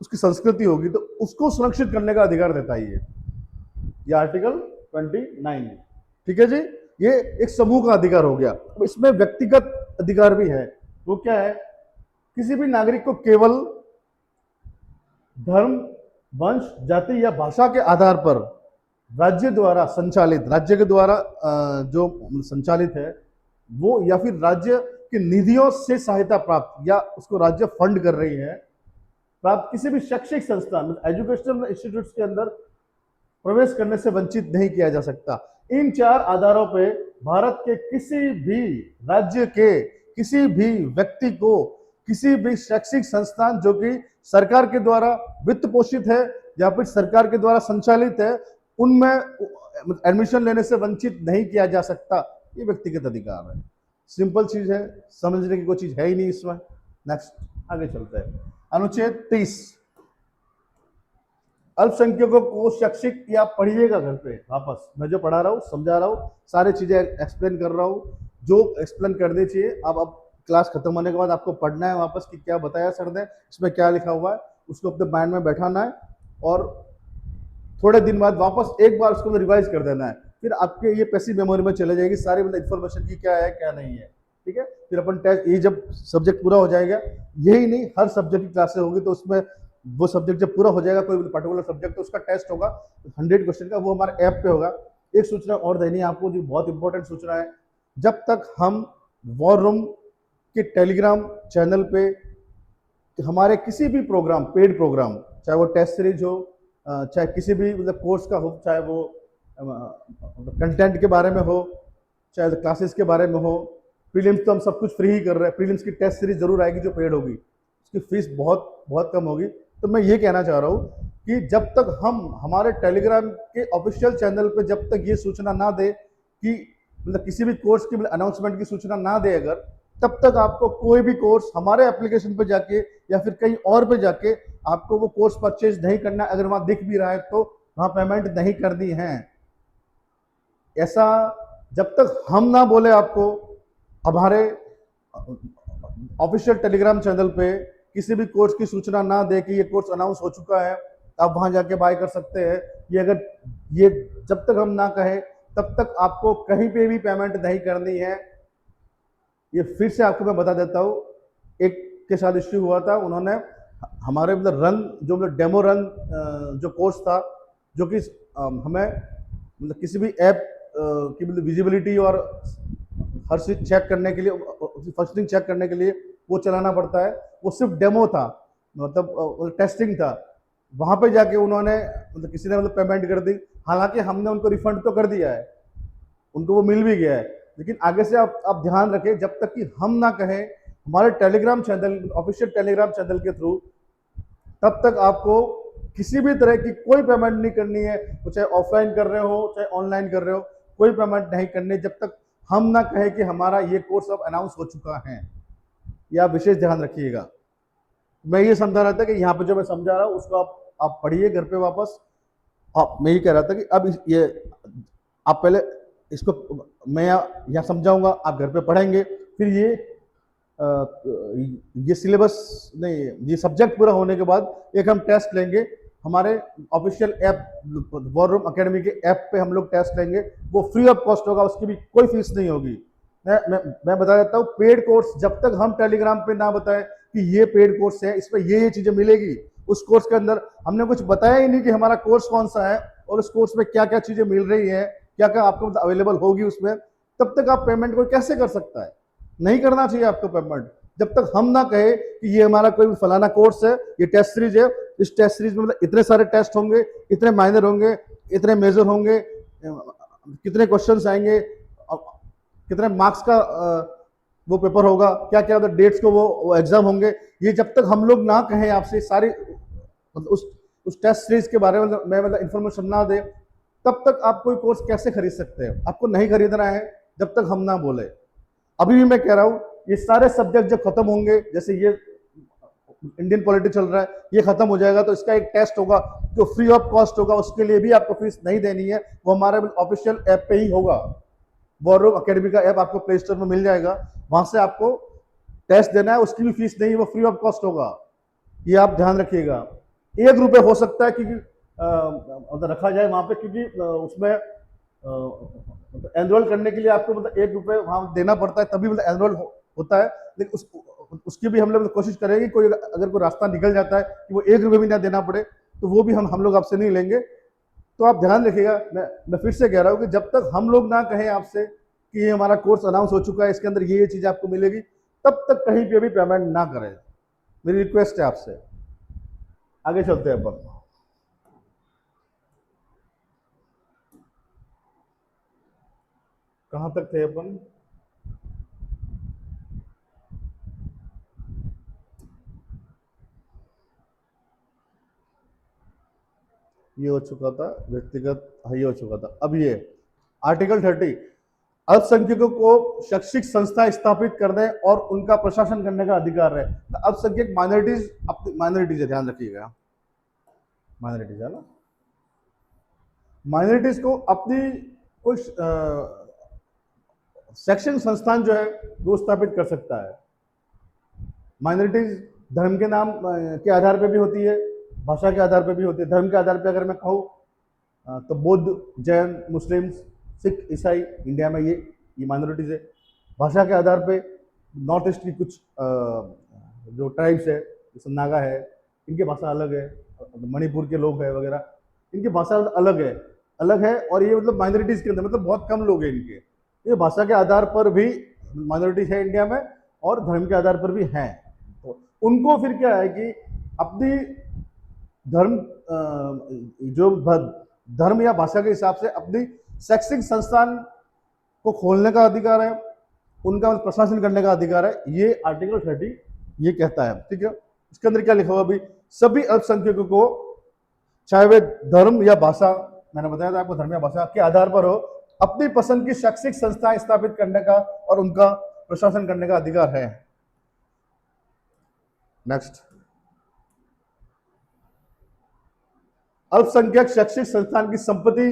Speaker 1: उसकी संस्कृति होगी, तो उसको सुरक्षित करने का अधिकार देता है ये आर्टिकल 29। ठीक है जी, ये एक समूह का अधिकार हो गया। अब इसमें व्यक्तिगत अधिकार भी है, वो क्या है, किसी भी नागरिक को केवल धर्म, वंश, जाति या भाषा के आधार पर राज्य द्वारा संचालित, राज्य के द्वारा जो संचालित है वो, या फिर राज्य की निधियों से सहायता प्राप्त या उसको राज्य फंड कर रही है, प्राप्त किसी भी शैक्षिक संस्थान, एजुकेशनल इंस्टीट्यूट्स के अंदर प्रवेश करने से वंचित नहीं किया जा सकता। इन 4 आधारों पे भारत के किसी भी राज्य के किसी भी व्यक्ति को किसी भी शैक्षिक संस्थान जो कि सरकार के द्वारा वित्त पोषित है या फिर सरकार के द्वारा संचालित है, उनमें एडमिशन लेने से वंचित नहीं किया जा सकता। ये व्यक्तिगत अधिकार है, सिंपल चीज है, समझने की कोई चीज है ही नहीं इसमें। नेक्स्ट, आगे चलते हैं। अनुच्छेद 30, अल्पसंख्यकों को शैक्षिक, या पढ़िएगा घर पे वापस, मैं जो पढ़ा रहा हूँ समझा रहा हूँ, सारी चीजें एक्सप्लेन कर रहा हूँ, जो एक्सप्लेन करनी चाहिए। अब क्लास खत्म होने के बाद आपको पढ़ना है वापस कि क्या बताया सर ने, इसमें क्या लिखा हुआ है, उसको अपने माइंड में बैठाना है और थोड़े दिन बाद वापस एक बार उसको रिवाइज कर देना है। फिर आपके ये पैसिव मेमोरी में चले जाएगी सारी मतलब इन्फॉर्मेशन की क्या है क्या नहीं है। ठीक है। फिर अपन टेस्ट, ये जब सब्जेक्ट पूरा हो जाएगा, यही नहीं हर सब्जेक्ट की क्लासेस होगी, तो उसमें वो सब्जेक्ट जब पूरा हो जाएगा कोई पर्टिकुलर सब्जेक्ट, तो उसका टेस्ट होगा 100 क्वेश्चन का, वो हमारे ऐप पे होगा। एक सूचना और देनी है आपको, जो बहुत इंपॉर्टेंट सूचना है, जब तक हम वॉर रूम के टेलीग्राम चैनल पे हमारे किसी भी प्रोग्राम, पेड प्रोग्राम, चाहे वो टेस्ट सीरीज हो, चाहे किसी भी मतलब कोर्स का हो, चाहे वो कंटेंट के बारे में हो, चाहे क्लासेस के बारे में हो, प्रीलिम्स तो हम सब कुछ फ्री ही कर रहे हैं, प्रीलिम्स की टेस्ट सीरीज जरूर आएगी जो पेड होगी, उसकी फीस बहुत बहुत कम होगी। तो मैं ये कहना चाह रहा हूँ कि जब तक हम हमारे टेलीग्राम के ऑफिशियल चैनल पे जब तक ये सूचना ना दे कि मतलब किसी भी कोर्स की अनाउंसमेंट की सूचना ना दे अगर, तब तक आपको कोई भी कोर्स हमारे एप्लीकेशन पे जाके या फिर कहीं और पे जाके आपको वो कोर्स परचेज नहीं करना। अगर वहां दिख भी रहा है तो वहां पेमेंट नहीं करनी है। ऐसा जब तक हम ना बोले आपको, हमारे ऑफिशियल टेलीग्राम चैनल पे किसी भी कोर्स की सूचना ना दे कि ये कोर्स अनाउंस हो चुका है, आप वहां जाके बाय कर सकते हैं, ये अगर ये जब तक हम ना कहें तब तक आपको कहीं पे भी पेमेंट नहीं करनी है। ये फिर से आपको मैं बता देता हूँ, एक के साथ इश्यू हुआ था, उन्होंने हमारे मतलब रन जो मतलब डेमो रन जो कोर्स था, जो कि हमें मतलब किसी भी ऐप की मतलब विजिबिलिटी और हर चीज चेक करने के लिए, फंक्शनिंग चेक करने के लिए वो चलाना पड़ता है, वो सिर्फ डेमो था, मतलब टेस्टिंग था। वहां पे जाके उन्होंने मतलब किसी ने मतलब पेमेंट कर दी, हालांकि हमने उनको रिफंड तो कर दिया है, उनको वो मिल भी गया है, लेकिन आगे से आप ध्यान रखें, जब तक कि हम ना कहें हमारे Telegram channel, official Telegram channel के थ्रू, तब तक आपको किसी भी तरह की कोई पेमेंट नहीं करनी है, वो चाहे ऑफलाइन कर रहे हो चाहे ऑनलाइन कर रहे हो, कोई पेमेंट नहीं करनी जब तक हम ना कहें कि हमारा ये कोर्स अब अनाउंस हो चुका है। ये आप विशेष ध्यान रखिएगा। मैं ये समझा रहा था कि यहाँ पे जो मैं समझा रहा हूँ उसको आप पढ़िए घर पे वापस। मैं ये कह रहा था कि अब ये आप पहले इसको मैं यहाँ समझाऊंगा, आप घर पे पढ़ेंगे, फिर ये सिलेबस नहीं, ये सब्जेक्ट पूरा होने के बाद एक हम टेस्ट लेंगे हमारे official app war room academy के ऐप पे, हम लोग टेस्ट लेंगे, वो फ्री ऑफ कॉस्ट होगा, उसकी भी कोई फीस नहीं होगी। मैं बता देता हूँ, पेड कोर्स जब तक हम टेलीग्राम पे ना बताएं कि ये पेड कोर्स है, इसमें ये चीजें मिलेगी, उस कोर्स के अंदर हमने कुछ बताया ही नहीं कि हमारा कोर्स कौन सा है और उस कोर्स में क्या क्या चीजें मिल रही है, क्या क्या आपको अवेलेबल होगी उसमें, तब तक आप पेमेंट को कैसे कर सकता है? नहीं करना चाहिए आपको पेमेंट, जब तक हम ना कहे कि ये हमारा कोई फलाना कोर्स है, ये टेस्ट सीरीज है, इस टेस्ट सीरीज में मतलब इतने सारे टेस्ट होंगे, इतने माइनर होंगे, इतने मेजर होंगे, कितने क्वेश्चंस आएंगे, कितने मार्क्स का वो पेपर होगा, क्या क्या डेट्स को वो एग्जाम होंगे, ये जब तक हम लोग ना कहें आपसे सारी उस टेस्ट सीरीज के बारे में मतलब इंफॉर्मेशन ना दे, तब तक आप कोई कोर्स कैसे खरीद सकते हैं? आपको नहीं खरीदना है जब तक हम ना बोले। अभी भी मैं कह रहा हूं, ये सारे सब्जेक्ट जब खत्म होंगे, जैसे ये इंडियन पॉलिटिक्स चल रहा है, ये खत्म हो जाएगा तो इसका एक टेस्ट होगा जो फ्री ऑफ कॉस्ट होगा, उसके लिए भी आपको फीस नहीं देनी है, वो हमारे ऑफिशियल ऐप पे ही होगा। वॉर रूम एकेडमी का ऐप आपको प्ले स्टोर में मिल जाएगा, वहां से आपको टेस्ट देना है, उसकी भी फीस नहीं, वो फ्री ऑफ कॉस्ट होगा, ये आप ध्यान रखिएगा। 1 रुपये हो सकता है क्योंकि रखा जाए वहां पे, क्योंकि उसमें एनरोल करने के लिए आपको मतलब 1 रुपये वहां देना पड़ता है, तभी मतलब एनरोल होता है, लेकिन उसकी भी हम लोग कोशिश करेंगे, कोई अगर कोई रास्ता निकल जाता है कि वो 1 रुपये भी ना देना पड़े, तो वो भी हम लोग आपसे नहीं लेंगे। तो आप ध्यान रखिएगा, मैं फिर से कह रहा हूँ कि जब तक हम लोग ना कहें आपसे कि ये हमारा कोर्स अनाउंस हो चुका है, इसके अंदर ये चीज आपको मिलेगी, तब तक कहीं पे भी पेमेंट ना करें, मेरी रिक्वेस्ट है आपसे। आगे चलते हैं अपन, कहां तक थे अपन? ये हो चुका था व्यक्तिगत, ये हो चुका था। अब ये आर्टिकल 30, अल्पसंख्यकों को शैक्षिक संस्था स्थापित करने और उनका प्रशासन करने का अधिकार है। अल्पसंख्यक माइनॉरिटीज, अपनी माइनॉरिटीज है, ध्यान रखिएगा, माइनॉरिटीज है ना, माइनॉरिटीज को अपनी कोई शैक्षणिक संस्थान जो है वो स्थापित कर सकता है। माइनॉरिटीज धर्म के नाम के आधार पे भी होती है, भाषा के आधार पे भी होती है। धर्म के आधार पे अगर मैं कहूँ तो बौद्ध, जैन, मुस्लिम, सिख, ईसाई, इंडिया में ये माइनॉरिटीज है। भाषा के आधार पे नॉर्थ ईस्ट की कुछ जो ट्राइब्स है, जैसे नागा है, इनकी भाषा अलग है, मणिपुर के लोग हैं वगैरह, इनकी भाषा अलग है। और ये मतलब माइनॉरिटीज के अंदर मतलब बहुत कम लोग हैं इनके, ये भाषा के आधार पर भी माइनॉरिटीज है इंडिया में और धर्म के आधार पर भी हैं। तो उनको फिर क्या है कि अपनी धर्म जो धर्म या भाषा के हिसाब से अपनी शैक्षिक संस्थान को खोलने का अधिकार है, उनका प्रशासन करने का अधिकार है, ये आर्टिकल 30 ये कहता है। ठीक है, इसके अंदर क्या लिखा हुआ अभी, सभी अल्पसंख्यकों को चाहे वे धर्म या भाषा, मैंने बताया था आपको, धर्म या भाषा के आधार पर हो, अपनी पसंद की शैक्षिक संस्थाएं स्थापित करने का और उनका प्रशासन करने का अधिकार है। नेक्स्ट, अल्पसंख्यक शैक्षिक संस्थान की संपत्ति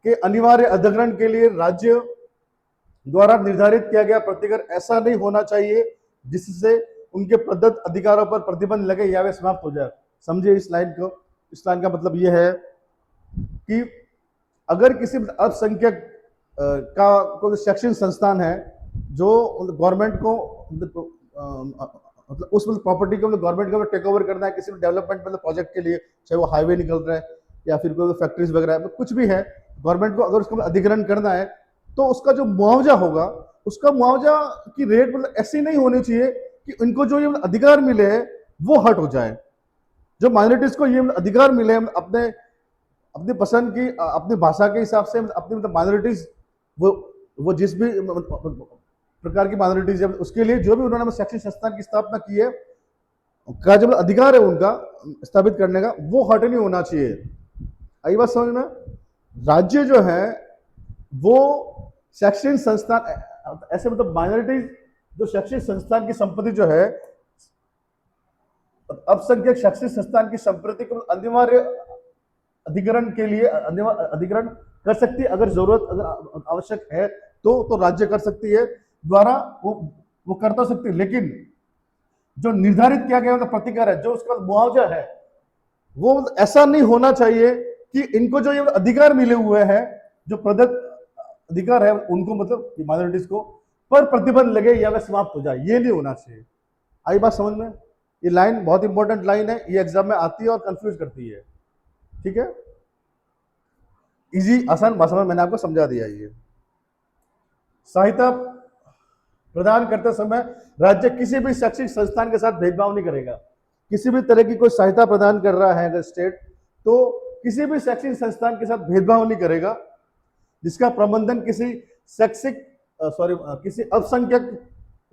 Speaker 1: के अनिवार्य अधिग्रहण के लिए राज्य द्वारा निर्धारित किया गया प्रतिकर ऐसा नहीं होना चाहिए जिससे उनके प्रदत्त अधिकारों पर प्रतिबंध लगे या वे समाप्त हो जाए। समझिए इस लाइन को, इस लाइन का मतलब यह है कि अगर किसी अल्पसंख्यक का कोई शैक्षणिक संस्थान है जो गवर्नमेंट को मतलब उस प्रॉपर्टी को गवर्नमेंट को टेक ओवर करना है किसी भी डेवलपमेंट मतलब प्रोजेक्ट के लिए, चाहे वो हाईवे निकल रहा है या फिर कोई फैक्ट्रीज वगैरह है, कुछ भी है, गवर्नमेंट को अगर उसका अधिग्रहण करना है तो उसका जो मुआवजा होगा, उसका मुआवजा की रेट मतलब ऐसी नहीं होनी चाहिए कि उनको जो ये अधिकार मिले हैं वो हट हो जाए। जो माइनॉरिटीज को ये अधिकार मिले हैं अपने अपनी पसंद की अपनी भाषा के हिसाब से, अपनी मतलब माइनॉरिटीज वो जिस भी प्रकार की माइनॉरिटीज है उसके लिए जो भी उन्होंने शैक्षिक संस्थान की स्थापना की है का जो अधिकार है उनका स्थापित करने का, वो हट नहीं होना चाहिए। आई बात समझ में? राज्य जो है वो शैक्षणिक संस्थान ऐसे मतलब माइनॉरिटीज जो शैक्षणिक संस्थान की संपत्ति जो है अल्पसंख्यक शैक्षणिक संस्थान की संपत्ति को अनिवार्य अधिग्रहण के लिए अधिग्रहण कर सकती है, अगर जरूरत अगर आवश्यक है तो राज्य कर सकती है, द्वारा वो करता सकती है। लेकिन जो निर्धारित किया गया मतलब प्रतिकर है, जो उसका मुआवजा है, वो ऐसा नहीं होना चाहिए कि इनको जो ये अधिकार मिले हुए हैं, जो प्रदत्त अधिकार है उनको मतलब माइनॉरिटीज को पर प्रतिबंध लगे या वे समाप्त हो जाए, ये नहीं होना चाहिए। आई बात समझ में? ये लाइन बहुत इंपॉर्टेंट लाइन है, ये एग्जाम में आती है और कंफ्यूज करती है। ठीक है, इजी आसान भाषा में मैंने आपको समझा दिया। ये सहायता प्रदान करते समय राज्य किसी भी शैक्षिक संस्थान के साथ भेदभाव नहीं करेगा। किसी भी तरह की कोई सहायता प्रदान कर रहा है अगर स्टेट, तो किसी भी शैक्षिक संस्थान के साथ भेदभाव नहीं करेगा जिसका प्रबंधन किसी किसी अल्पसंख्यक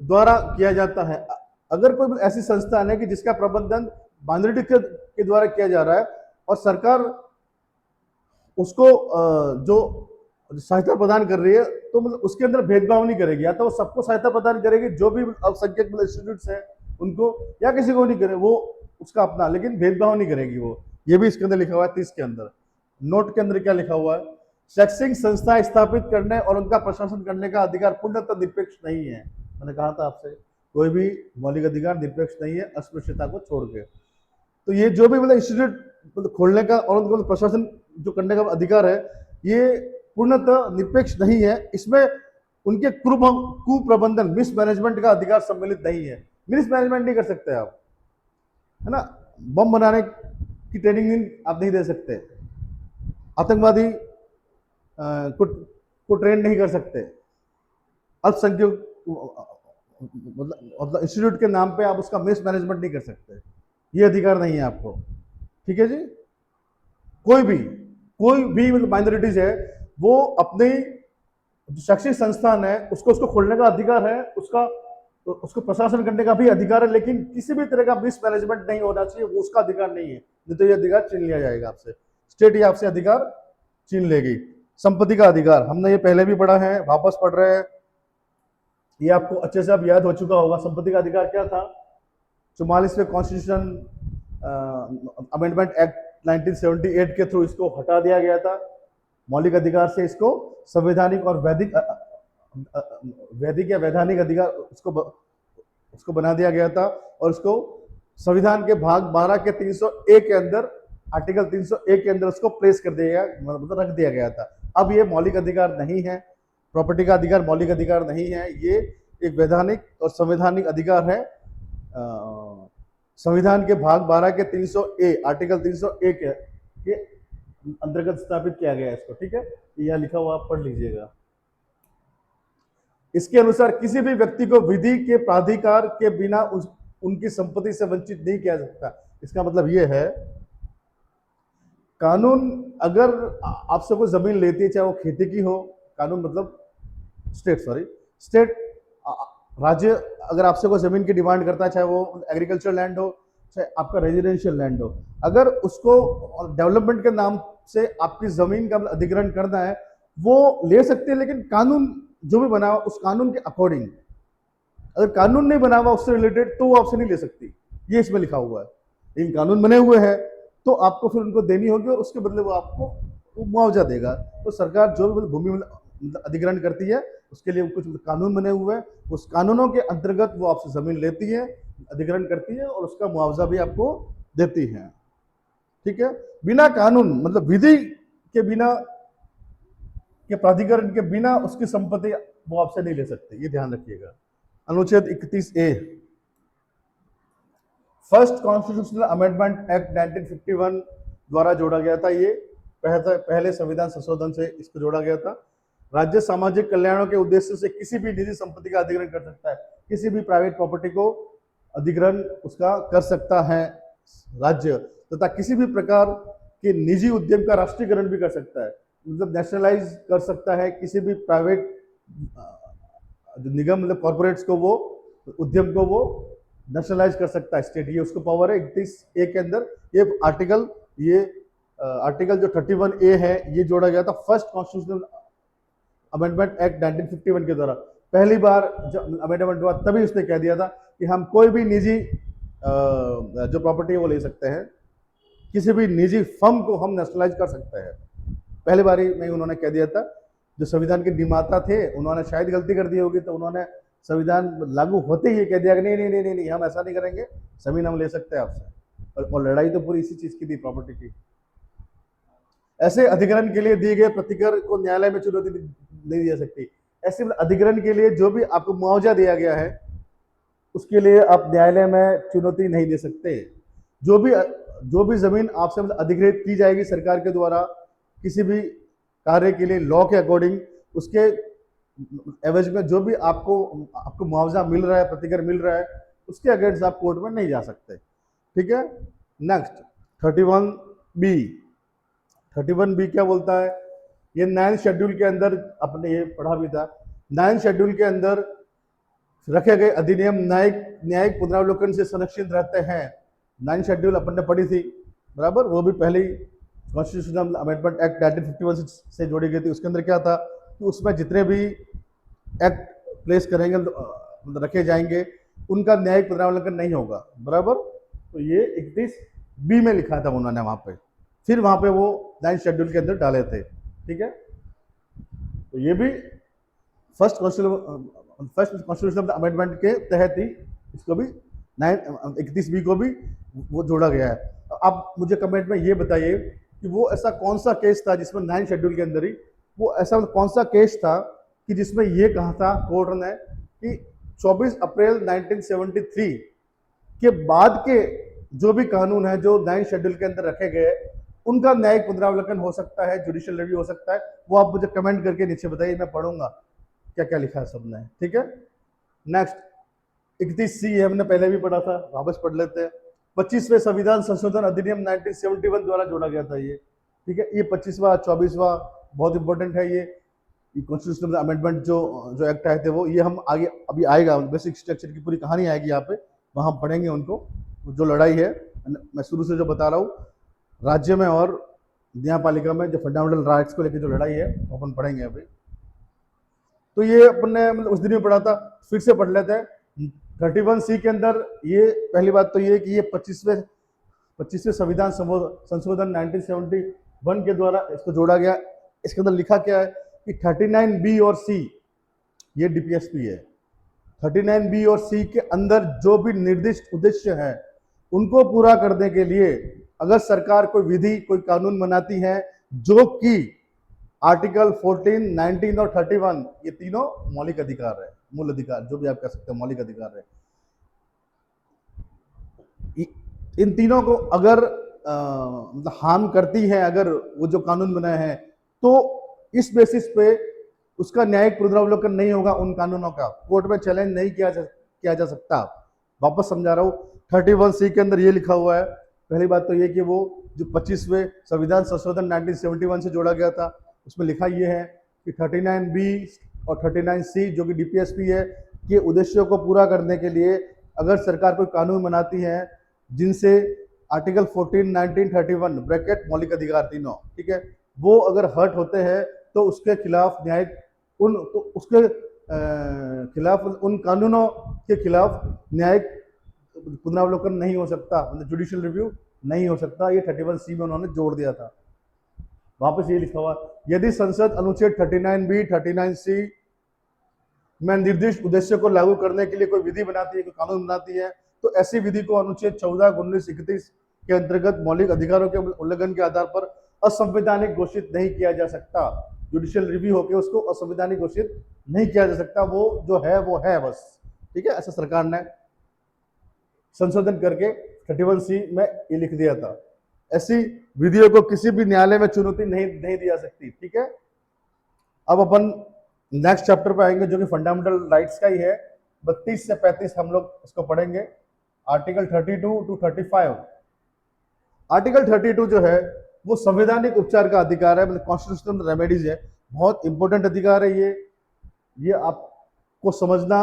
Speaker 1: द्वारा किया जाता है। अगर कोई ऐसी संस्थान है कि जिसका प्रबंधन माइनॉरिटी के द्वारा किया जा रहा है और सरकार उसको जो सहायता प्रदान कर रही है, तो मतलब उसके अंदर भेदभाव नहीं करेगी, या तो वो सबको सहायता प्रदान करेगी जो भी अल्पसंख्यक मतलब इंस्टीट्यूट्स हैं उनको, या किसी को नहीं करे, वो उसका अपना, लेकिन भेदभाव नहीं करेगी वो। ये भी इसके अंदर लिखा हुआ है 30 के अंदर। नोट के अंदर क्या लिखा हुआ है, शैक्षणिक संस्था स्थापित करने और उनका प्रशासन करने का अधिकार पूर्णतः निरपेक्ष नहीं है। मैंने कहा था आपसे कोई भी मौलिक अधिकार निरपेक्ष नहीं है अस्पृश्यता को छोड़ के। तो ये जो भी मतलब इंस्टीट्यूट मतलब खोलने का और उनको प्रशासन जो करने का अधिकार है, ये पूर्णतः निरपेक्ष नहीं है। इसमें उनके कुप्रबंधन मिसमैनेजमेंट का अधिकार सम्मिलित नहीं है। मिसमैनेजमेंट नहीं कर सकते आप, है ना। बम बनाने की ट्रेनिंग आप नहीं दे सकते, आतंकवादी को ट्रेन नहीं कर सकते, अल्पसंख्यक मतलब इंस्टीट्यूट के नाम पे आप उसका मिसमैनेजमेंट नहीं कर सकते, ये अधिकार नहीं है आपको। ठीक है जी, कोई भी मतलब माइनॉरिटीज है वो अपने शैक्षणिक संस्थान है उसको खोलने का अधिकार है, उसको प्रशासन करने का भी अधिकार है, लेकिन किसी भी तरह का मिसमैनेजमेंट नहीं होना चाहिए, वो उसका अधिकार नहीं है। नहीं तो ये अधिकार छीन लिया जाएगा आपसे, स्टेट ही आपसे अधिकार छीन लेगी। संपत्ति का अधिकार हमने ये पहले भी पढ़ा है, वापस पढ़ रहे हैं, ये आपको अच्छे से अब याद हो चुका होगा। संपत्ति का अधिकार क्या था? 44वें कॉन्स्टिट्यूशन अमेंडमेंट एक्ट 1978 के थ्रू इसको हटा दिया गया था। मौलिक अधिकार से इसको संवैधानिक और वैधिक या वैधानिक अधिकार उसको बना दिया गया था, और उसको संविधान के भाग 12 के 301 के अंदर, आर्टिकल 301 के अंदर उसको प्लेस कर दिया गया, मतलब रख दिया गया था। अब ये मौलिक अधिकार नहीं है, प्रॉपर्टी का अधिकार मौलिक अधिकार नहीं है, ये एक वैधानिक और संवैधानिक अधिकार है। संविधान के भाग 12 के 300A आर्टिकल 300A के अंतर्गत स्थापित किया गया है इसको, ठीक है। यह लिखा हुआ आप पढ़ लीजिएगा। इसके अनुसार किसी भी व्यक्ति को विधि के प्राधिकार के बिना उनकी संपत्ति से वंचित नहीं किया जा सकता। इसका मतलब यह है, कानून अगर आपसे कोई जमीन लेती है, चाहे वो खेती की हो, कानून मतलब स्टेट राज्य अगर आपसे कोई जमीन की डिमांड करता है, चाहे वो एग्रीकल्चर लैंड हो, चाहे आपका रेजिडेंशियल लैंड हो, अगर उसको डेवलपमेंट के नाम से आपकी जमीन का अधिग्रहण करना है, वो ले सकते हैं, लेकिन कानून जो भी बना हुआ उस कानून के अकॉर्डिंग। अगर कानून नहीं बना हुआ उससे रिलेटेड तो वो आपसे नहीं ले सकती, ये इसमें लिखा हुआ है। लेकिन कानून बने हुए हैं तो आपको फिर उनको देनी होगी और उसके बदले वो आपको मुआवजा देगा। तो सरकार जो भी भूमि अधिग्रहण करती है उसके लिए कुछ कानून बने हुए हैं, उस कानूनों के अंतर्गत वो आपसे जमीन लेती है, अधिग्रहण करती है और उसका मुआवजा भी आपको देती है, ठीक है। बिना कानून मतलब विधि के बिना के प्राधिकरण के बिना उसकी संपत्ति वो आपसे नहीं ले सकते, ये ध्यान रखिएगा। अनुच्छेद 31A first constitutional amendment act 1951 द्वारा जोड़ा गया था। ये पहले संविधान संशोधन से इसको जोड़ा गया था। राज्य सामाजिक कल्याण के उद्देश्य से किसी भी निजी संपत्ति का अधिग्रहण कर सकता है, किसी भी प्राइवेट प्रॉपर्टी को अधिग्रहण उसका कर सकता है राज्य, तथा किसी भी प्रकार के निजी उद्यम का राष्ट्रीयकरण भी कर सकता है, मतलब नेशनलाइज कर सकता है। किसी भी प्राइवेट निगम मतलब कॉर्पोरेट्स को वो उद्यम को वो नेशनलाइज कर सकता है स्टेट, ये उसको पावर है 31A के अंदर। ये आर्टिकल जो 31A है ये जोड़ा गया था फर्स्ट कॉन्स्टिट्यूशनल अमेंडमेंट एक्ट 1951 के द्वारा। पहली बार जब अमेंडमेंट हुआ तभी उसने कह दिया था कि हम कोई भी निजी जो प्रॉपर्टी है वो ले सकते हैं, किसी भी निजी फर्म को हम नेशनलाइज कर सकते हैं। पहली बारी में उन्होंने कह दिया था। जो संविधान के निर्माता थे उन्होंने शायद गलती कर दी होगी, तो उन्होंने संविधान लागू होते ही कह दिया कि नहीं नहीं नहीं नहीं, नहीं हम ऐसा नहीं करेंगे, जमीन हम ले सकते हैं आपसे। और लड़ाई तो पूरी इसी चीज की थी, प्रॉपर्टी की। ऐसे अधिग्रहण के लिए दिए गए प्रतिकर को न्यायालय में चुनौती नहीं दी जा सकती। ऐसे अधिग्रहण के लिए जो भी आपको मुआवजा दिया गया है उसके लिए आप न्यायालय में चुनौती नहीं दे सकते। जो भी जमीन आपसे अधिग्रहित की जाएगी सरकार के द्वारा किसी भी कार्य के लिए लॉ के अकॉर्डिंग, उसके एवज में जो भी आपको मुआवजा मिल रहा है, प्रतिकर मिल रहा है, उसके अगेंस्ट आप कोर्ट में नहीं जा सकते, ठीक है। नेक्स्ट 31B क्या बोलता है? ये 9 शेड्यूल के अंदर आपने ये पढ़ा भी था। 9 शेड्यूल के अंदर रखे गए अधिनियम न्यायिक पुनरावलोकन से संरक्षित रहते हैं। 9 शेड्यूल अपन ने पढ़ी थी, बराबर। वो भी पहले कॉन्स्टिट्यूशनल अमेंडमेंट एक्ट 1951 से जोड़ी गई थी। उसके अंदर क्या था कि उसमें जितने भी एक्ट प्लेस करेंगे रखे जाएंगे उनका न्यायिक पुनरावलोकन नहीं होगा, बराबर। तो ये 31B में लिखा था उन्होंने वहां पे, फिर वहां पे वो 9 शेड्यूल के अंदर डाले थे, ठीक है। तो ये भी फर्स्ट कॉन्स्टिट्यूशनल अमेंडमेंट के तहत ही इसको भी 31B को भी वो जोड़ा गया है। आप मुझे कमेंट में ये बताइए कि वो ऐसा कौन सा केस था जिसमें 9 शेड्यूल के अंदर ही वो ऐसा कौन सा केस था कि जिसमें ये कहा था कोर्ट ने कि 24 अप्रैल 1973 के बाद के जो भी कानून है जो 9 शेड्यूल के अंदर रखे गए उनका न्यायिक पुनरावलोकन हो सकता है, जुडिशियल रिव्यू हो सकता है। वो आप मुझे कमेंट करके नीचे बताइए, मैं पढ़ूंगा क्या क्या लिखा है सबने, ठीक है। नेक्स्ट 31C हमने पहले भी पढ़ा था, वापस पढ़ लेते हैं। 25वें संविधान संशोधन अधिनियम 1971 द्वारा जोड़ा गया था ये, ठीक है। ये 25वां 24वां बहुत इंपॉर्टेंट है। ये कॉन्स्टिट्यूशनल अमेंडमेंट जो एक्ट आए थे वो, ये हम आगे अभी आएगा, बेसिक स्ट्रक्चर की पूरी कहानी आएगी यहाँ पे, वहाँ हम पढ़ेंगे उनको। जो लड़ाई है मैं शुरू से जो बता रहा हूँ, राज्य में और न्यायपालिका में जो फंडामेंटल राइट्स को लेकर जो लड़ाई है वो अपन पढ़ेंगे अभी। तो ये अपन ने मतलब उस दिन में पढ़ा था, फिर से पढ़ लेते हैं। 31C के अंदर ये पहली बात तो ये कि ये 25वें संविधान संशोधन 1971 के द्वारा इसको जोड़ा गया। इसके अंदर लिखा क्या है कि 39B और C ये DPSP है। 39B और C के अंदर जो भी निर्दिष्ट उद्देश्य है उनको पूरा करने के लिए अगर सरकार कोई विधि कोई कानून बनाती है जो कि आर्टिकल 14, 19 और 31 ये तीनों मौलिक अधिकार है, मूल अधिकार, जो भी आप कह सकते हैं मौलिक अधिकार है। इन तीनों को अगर मतलब हार्म करती है अगर वो जो कानून बनाए हैं, तो इस बेसिस पे उसका न्यायिक पुनरावलोकन नहीं होगा उन कानूनों का, कोर्ट में चैलेंज नहीं किया जा सकता। वापस समझा रहा हूँ, 31C के अंदर ये लिखा हुआ है। पहली बात तो ये कि वो जो 25वें संविधान संशोधन 1971 से जोड़ा गया था, उसमें लिखा ये है कि 39B और 39C जो कि DPSP है के उद्देश्यों को पूरा करने के लिए अगर सरकार कोई कानून बनाती है जिनसे आर्टिकल 14, 19, 31 ब्रैकेट मौलिक अधिकार तीनों, ठीक है, वो अगर हर्ट होते हैं तो उसके खिलाफ न्यायिक उसके खिलाफ उन कानूनों के खिलाफ न्यायिक पुनरावलोकन नहीं हो सकता, मतलब जुडिशियल रिव्यू नहीं हो सकता। ये 31C में उन्होंने जोड़ दिया था। वापस ये लिखा हुआ, यदि संसद अनुच्छेद 39B 39C में निर्दिष्ट उद्देश्य को लागू करने के लिए कोई विधि बनाती है, कोई कानून बनाती है, तो ऐसी विधि को अनुच्छेद 14, 19, 31 के अंतर्गत मौलिक अधिकारों के उल्लंघन के आधार पर असंवैधानिक घोषित नहीं किया जा सकता। जुडिशियल रिव्यू होकर उसको असंवैधानिक घोषित नहीं किया जा सकता, वो जो है वो है बस, ठीक है। ऐसा सरकार ने संशोधन करके 31C में ये लिख दिया था। ऐसी विधियों को किसी भी न्यायालय में चुनौती नहीं दी जा सकती, ठीक है। अब अपन नेक्स्ट चैप्टर पे आएंगे जो कि फंडामेंटल राइट्स का ही है। 32 से 35 हम लोग इसको पढ़ेंगे। Article 32 to 35। आर्टिकल 32 जो है वो संवैधानिक उपचार का अधिकार है, मतलब कॉन्स्टिट्यूशनल रेमेडीज है। बहुत इंपॉर्टेंट अधिकार है ये आपको समझना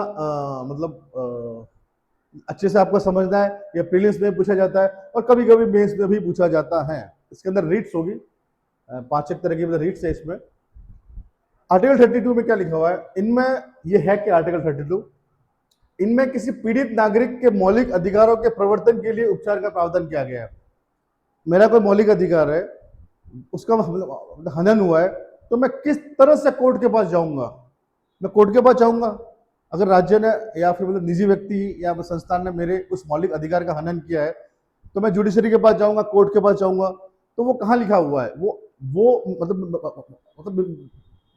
Speaker 1: मतलब अच्छे से आपको समझना है। ये प्रीलिम्स में पूछा जाता है और कभी कभी मेंस में भी पूछा जाता है। इसके अंदर रीट्स होगी, 5 एक तरह की रीट्स है इसमें। आर्टिकल 32 में क्या लिखा हुआ है, इनमें ये है कि आर्टिकल 32 इनमें किसी पीड़ित नागरिक के मौलिक अधिकारों के प्रवर्तन के लिए उपचार का प्रावधान किया गया है। मेरा कोई मौलिक अधिकार है, उसका हनन हुआ है, तो मैं किस तरह से कोर्ट के पास जाऊंगा? मैं कोर्ट के पास जाऊंगा अगर राज्य ने या फिर मतलब निजी व्यक्ति या संस्थान ने मेरे उस मौलिक अधिकार का हनन किया है, तो मैं जुडिशरी के पास जाऊंगा, कोर्ट के पास जाऊंगा। तो वो कहाँ लिखा हुआ है? वो मतलब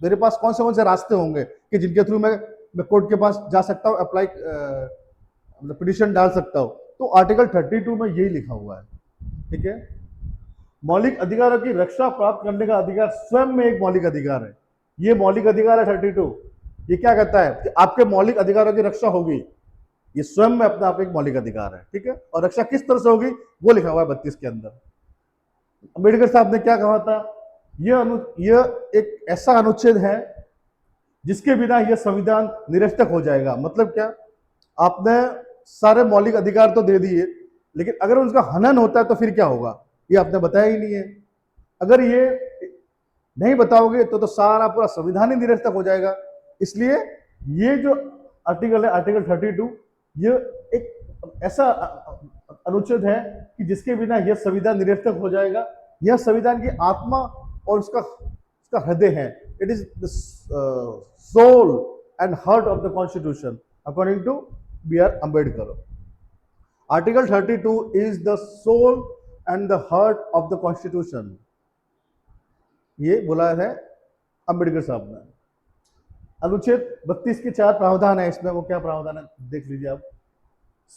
Speaker 1: मेरे पास कौन से रास्ते होंगे कि जिनके थ्रू मैं कोर्ट के पास जा सकता हूँ, अप्लाई मतलब पिटिशन डाल सकता हूँ? तो आर्टिकल 32 में यही लिखा हुआ है, ठीक है। मौलिक अधिकारों की रक्षा प्राप्त करने का अधिकार स्वयं में एक मौलिक अधिकार है। ये मौलिक अधिकार है 32। ये क्या कहता है कि आपके मौलिक अधिकारों की रक्षा होगी, ये स्वयं में अपना आप एक मौलिक अधिकार है, ठीक है। और रक्षा किस तरह से होगी वो लिखा हुआ है 32 के अंदर। अम्बेडकर साहब ने क्या कहा था, यह एक ऐसा अनुच्छेद है जिसके बिना यह संविधान निरर्थक हो जाएगा। मतलब क्या, आपने सारे मौलिक अधिकार तो दे दिए, लेकिन अगर उसका हनन होता है तो फिर क्या होगा, ये आपने बताया ही नहीं है। अगर ये नहीं बताओगे तो सारा पूरा संविधान ही निरर्थक हो जाएगा। इसलिए ये जो आर्टिकल है, आर्टिकल 32, ये एक ऐसा अनुच्छेद है कि जिसके बिना यह संविधान निरर्थक हो जाएगा। यह संविधान की आत्मा और उसका हृदय है। It is the soul and heart of the constitution according to B.R. Ambedkar. Article 32 is the soul and the heart of the Constitution. ये बोला है अंबेडकर साहब ने। अनुच्छेद 32 के 4 प्रावधान है इसमें। वो क्या प्रावधान है देख लीजिए आप।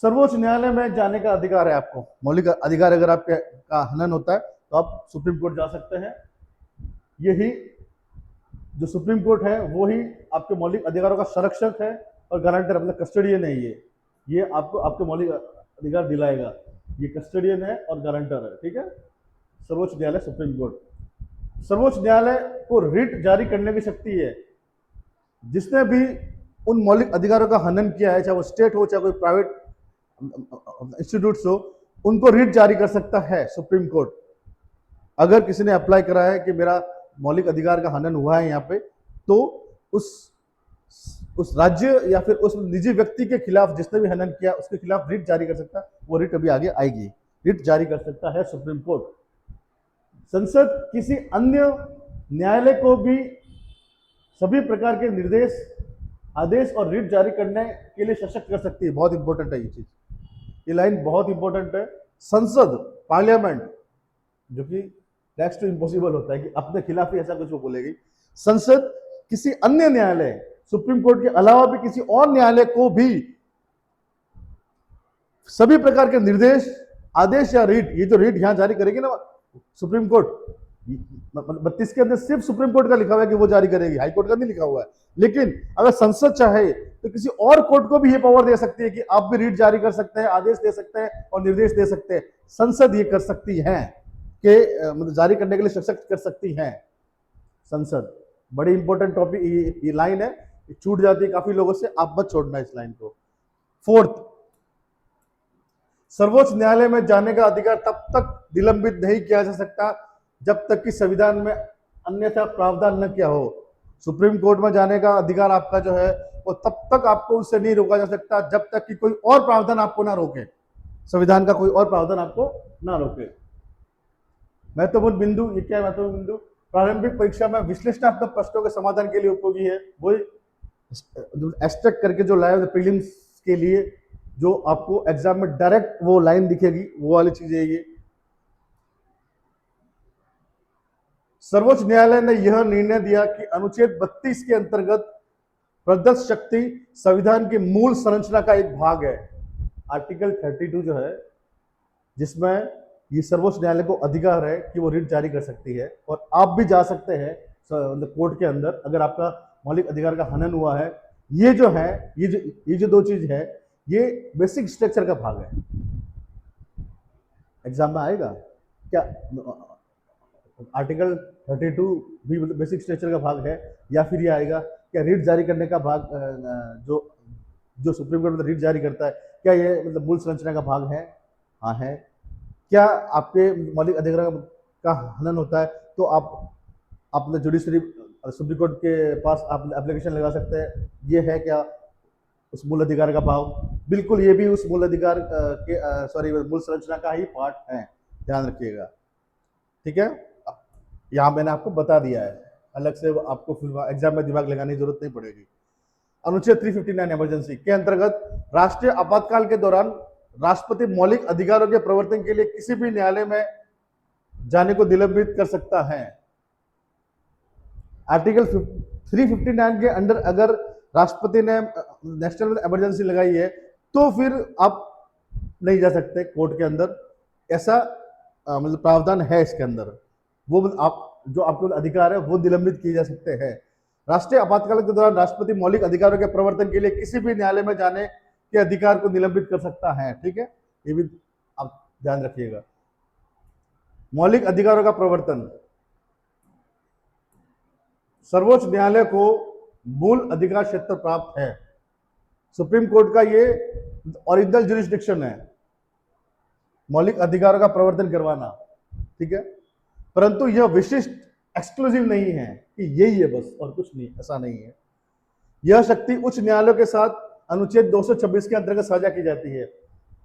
Speaker 1: सर्वोच्च न्यायालय में जाने का अधिकार है आपको, मौलिक अधिकार। अगर आपके का हनन होता है तो आप सुप्रीम कोर्ट जा सकते हैं। यही जो सुप्रीम कोर्ट है वो ही आपके मौलिक अधिकारों का संरक्षक है और गारंटर, मतलब कस्टडियन है। ये आपको आपके मौलिक अधिकार दिलाएगा। ये कस्टडियन है और गारंटर है, ठीक है। सर्वोच्च न्यायालय, सुप्रीम कोर्ट। सर्वोच्च न्यायालय को रिट जारी करने की शक्ति है। जिसने भी उन मौलिक अधिकारों का हनन किया है, चाहे वो स्टेट हो चाहे कोई प्राइवेट इंस्टीट्यूट्स हो, उनको रिट जारी कर सकता है सुप्रीम कोर्ट। अगर किसी ने अप्लाई करा है कि मेरा मौलिक अधिकार का हनन हुआ है यहाँ पे, तो उस राज्य या फिर उस निजी व्यक्ति के खिलाफ जिसने भी हनन किया उसके खिलाफ रिट जारी कर सकता है। वो रिट अभी आगे आएगी। रिट जारी कर सकता है सुप्रीम कोर्ट। संसद किसी अन्य न्यायालय को भी सभी प्रकार के निर्देश, आदेश और रिट जारी करने के लिए सशक्त कर सकती है। बहुत इंपॉर्टेंट है ये चीज, ये लाइन बहुत इंपॉर्टेंट है। संसद, पार्लियामेंट, जो कि नेक्स्ट टू इम्पॉसिबल होता है कि अपने खिलाफ ही ऐसा कुछ वो बोलेगी। संसद किसी अन्य न्यायालय, सुप्रीम कोर्ट के अलावा भी किसी और न्यायालय को भी सभी प्रकार के निर्देश, आदेश या रीट, ये जो रीट यहां जारी करेगी ना सुप्रीम कोर्ट, 32 के अंदर सिर्फ सुप्रीम कोर्ट का लिखा हुआ है कि वो जारी करेगी, हाई कोर्ट का नहीं लिखा हुआ है। लेकिन अगर संसद चाहे तो किसी और कोर्ट को भी ये पावर दे सकती है कि आप भी रीट जारी कर सकते हैं, आदेश दे सकते हैं और निर्देश दे सकते हैं। संसद ये कर सकती है कि मतलब जारी करने के लिए सशक्त कर सकती है संसद। बड़ी इंपॉर्टेंट टॉपिक ये लाइन है, छूट जाती है काफी लोगों से, आप मत छोड़ना इस लाइन को। फोर्थ, सर्वोच्च न्यायालय में जाने का अधिकार तब तक निलंबित नहीं किया जा सकता जब तक कि संविधान में अन्यथा प्रावधान न किया हो। सुप्रीम कोर्ट में जाने का अधिकार आपका जो है वो तब तक आपको उससे नहीं रोका जा सकता जब तक कि कोई और प्रावधान आपको ना रोके, संविधान का कोई और प्रावधान आपको ना रोके। महत्वपूर्ण बिंदु, ये क्या महत्वपूर्ण बिंदु? प्रारंभिक परीक्षा में विश्लेषणात्मक प्रश्नों के समाधान के लिए उपयोगी है। वही एब्स्ट्रैक्ट करके जो लाया प्रीलिम्स के लिए, जो आपको एग्जाम में डायरेक्ट वो लाइन दिखेगी, वो वाली चीज है ये। सर्वोच्च न्यायालय ने यह निर्णय दिया कि अनुच्छेद 32 के अंतर्गत प्रदत्त शक्ति संविधान की मूल संरचना का एक भाग है। आर्टिकल 32 जो है, जिसमें ये सर्वोच्च न्यायालय को अधिकार है कि वो रिट जारी कर सकती है, और आप भी जा सकते हैं कोर्ट के अंदर अगर आपका मौलिक अधिकार का हनन हुआ है। ये जो है, ये जो दो चीज है, ये बेसिक स्ट्रक्चर का भाग है। एग्जाम में आएगा क्या? आर्टिकल 32 भी मतलब बेसिक स्ट्रक्चर का भाग है, या फिर ये आएगा क्या रिट जारी करने का भाग, जो सुप्रीम कोर्ट में रिट जारी करता है, क्या ये मतलब मूल संरचना का भाग है? हाँ है। क्या आपके मौलिक अधिकार का हनन होता है तो आप अपने जुडिशरी सुप्रीम कोर्ट के पास आप एप्लीकेशन लगा सकते हैं? ये है क्या उस मूल अधिकार का भाव? बिल्कुल, ये भी उस मूल अधिकार के मूल संरचना का ही पार्ट है, ध्यान रखिएगा। ठीक है, यहाँ मैंने आपको बता दिया है, अलग से आपको फिर एग्जाम में दिमाग लगाने की जरूरत नहीं पड़ेगी। अनुच्छेद 359 इमरजेंसी के अंतर्गत राष्ट्रीय आपातकाल के दौरान राष्ट्रपति मौलिक अधिकारों के प्रवर्तन के लिए किसी भी न्यायालय में जाने को निलंबित कर सकता है। आर्टिकल 359 के अंडर अगर राष्ट्रपति ने नेशनल इमरजेंसी लगाई है तो फिर आप नहीं जा सकते कोर्ट के अंदर, ऐसा मतलब प्रावधान है इसके अंदर। वो आप जो आपके अधिकार है वो निलंबित किए जा सकते हैं। राष्ट्रीय आपातकाल के दौरान राष्ट्रपति मौलिक अधिकारों के प्रवर्तन के लिए किसी भी न्यायालय में जाने के अधिकार को निलंबित कर सकता है। ठीक है, ये भी आप ध्यान रखिएगा। मौलिक अधिकारों का प्रवर्तन, सर्वोच्च न्यायालय को मूल अधिकार क्षेत्र प्राप्त है। सुप्रीम कोर्ट का ये ओरिजिनल जुरिस्डिक्शन है, मौलिक अधिकारों का प्रवर्तन करवाना। ठीक है, परंतु यह विशिष्ट एक्सक्लूसिव नहीं है कि यही है बस और कुछ नहीं, ऐसा नहीं है। यह शक्ति उच्च न्यायालयों के साथ अनुच्छेद 226 के अंतर्गत साझा की जाती है।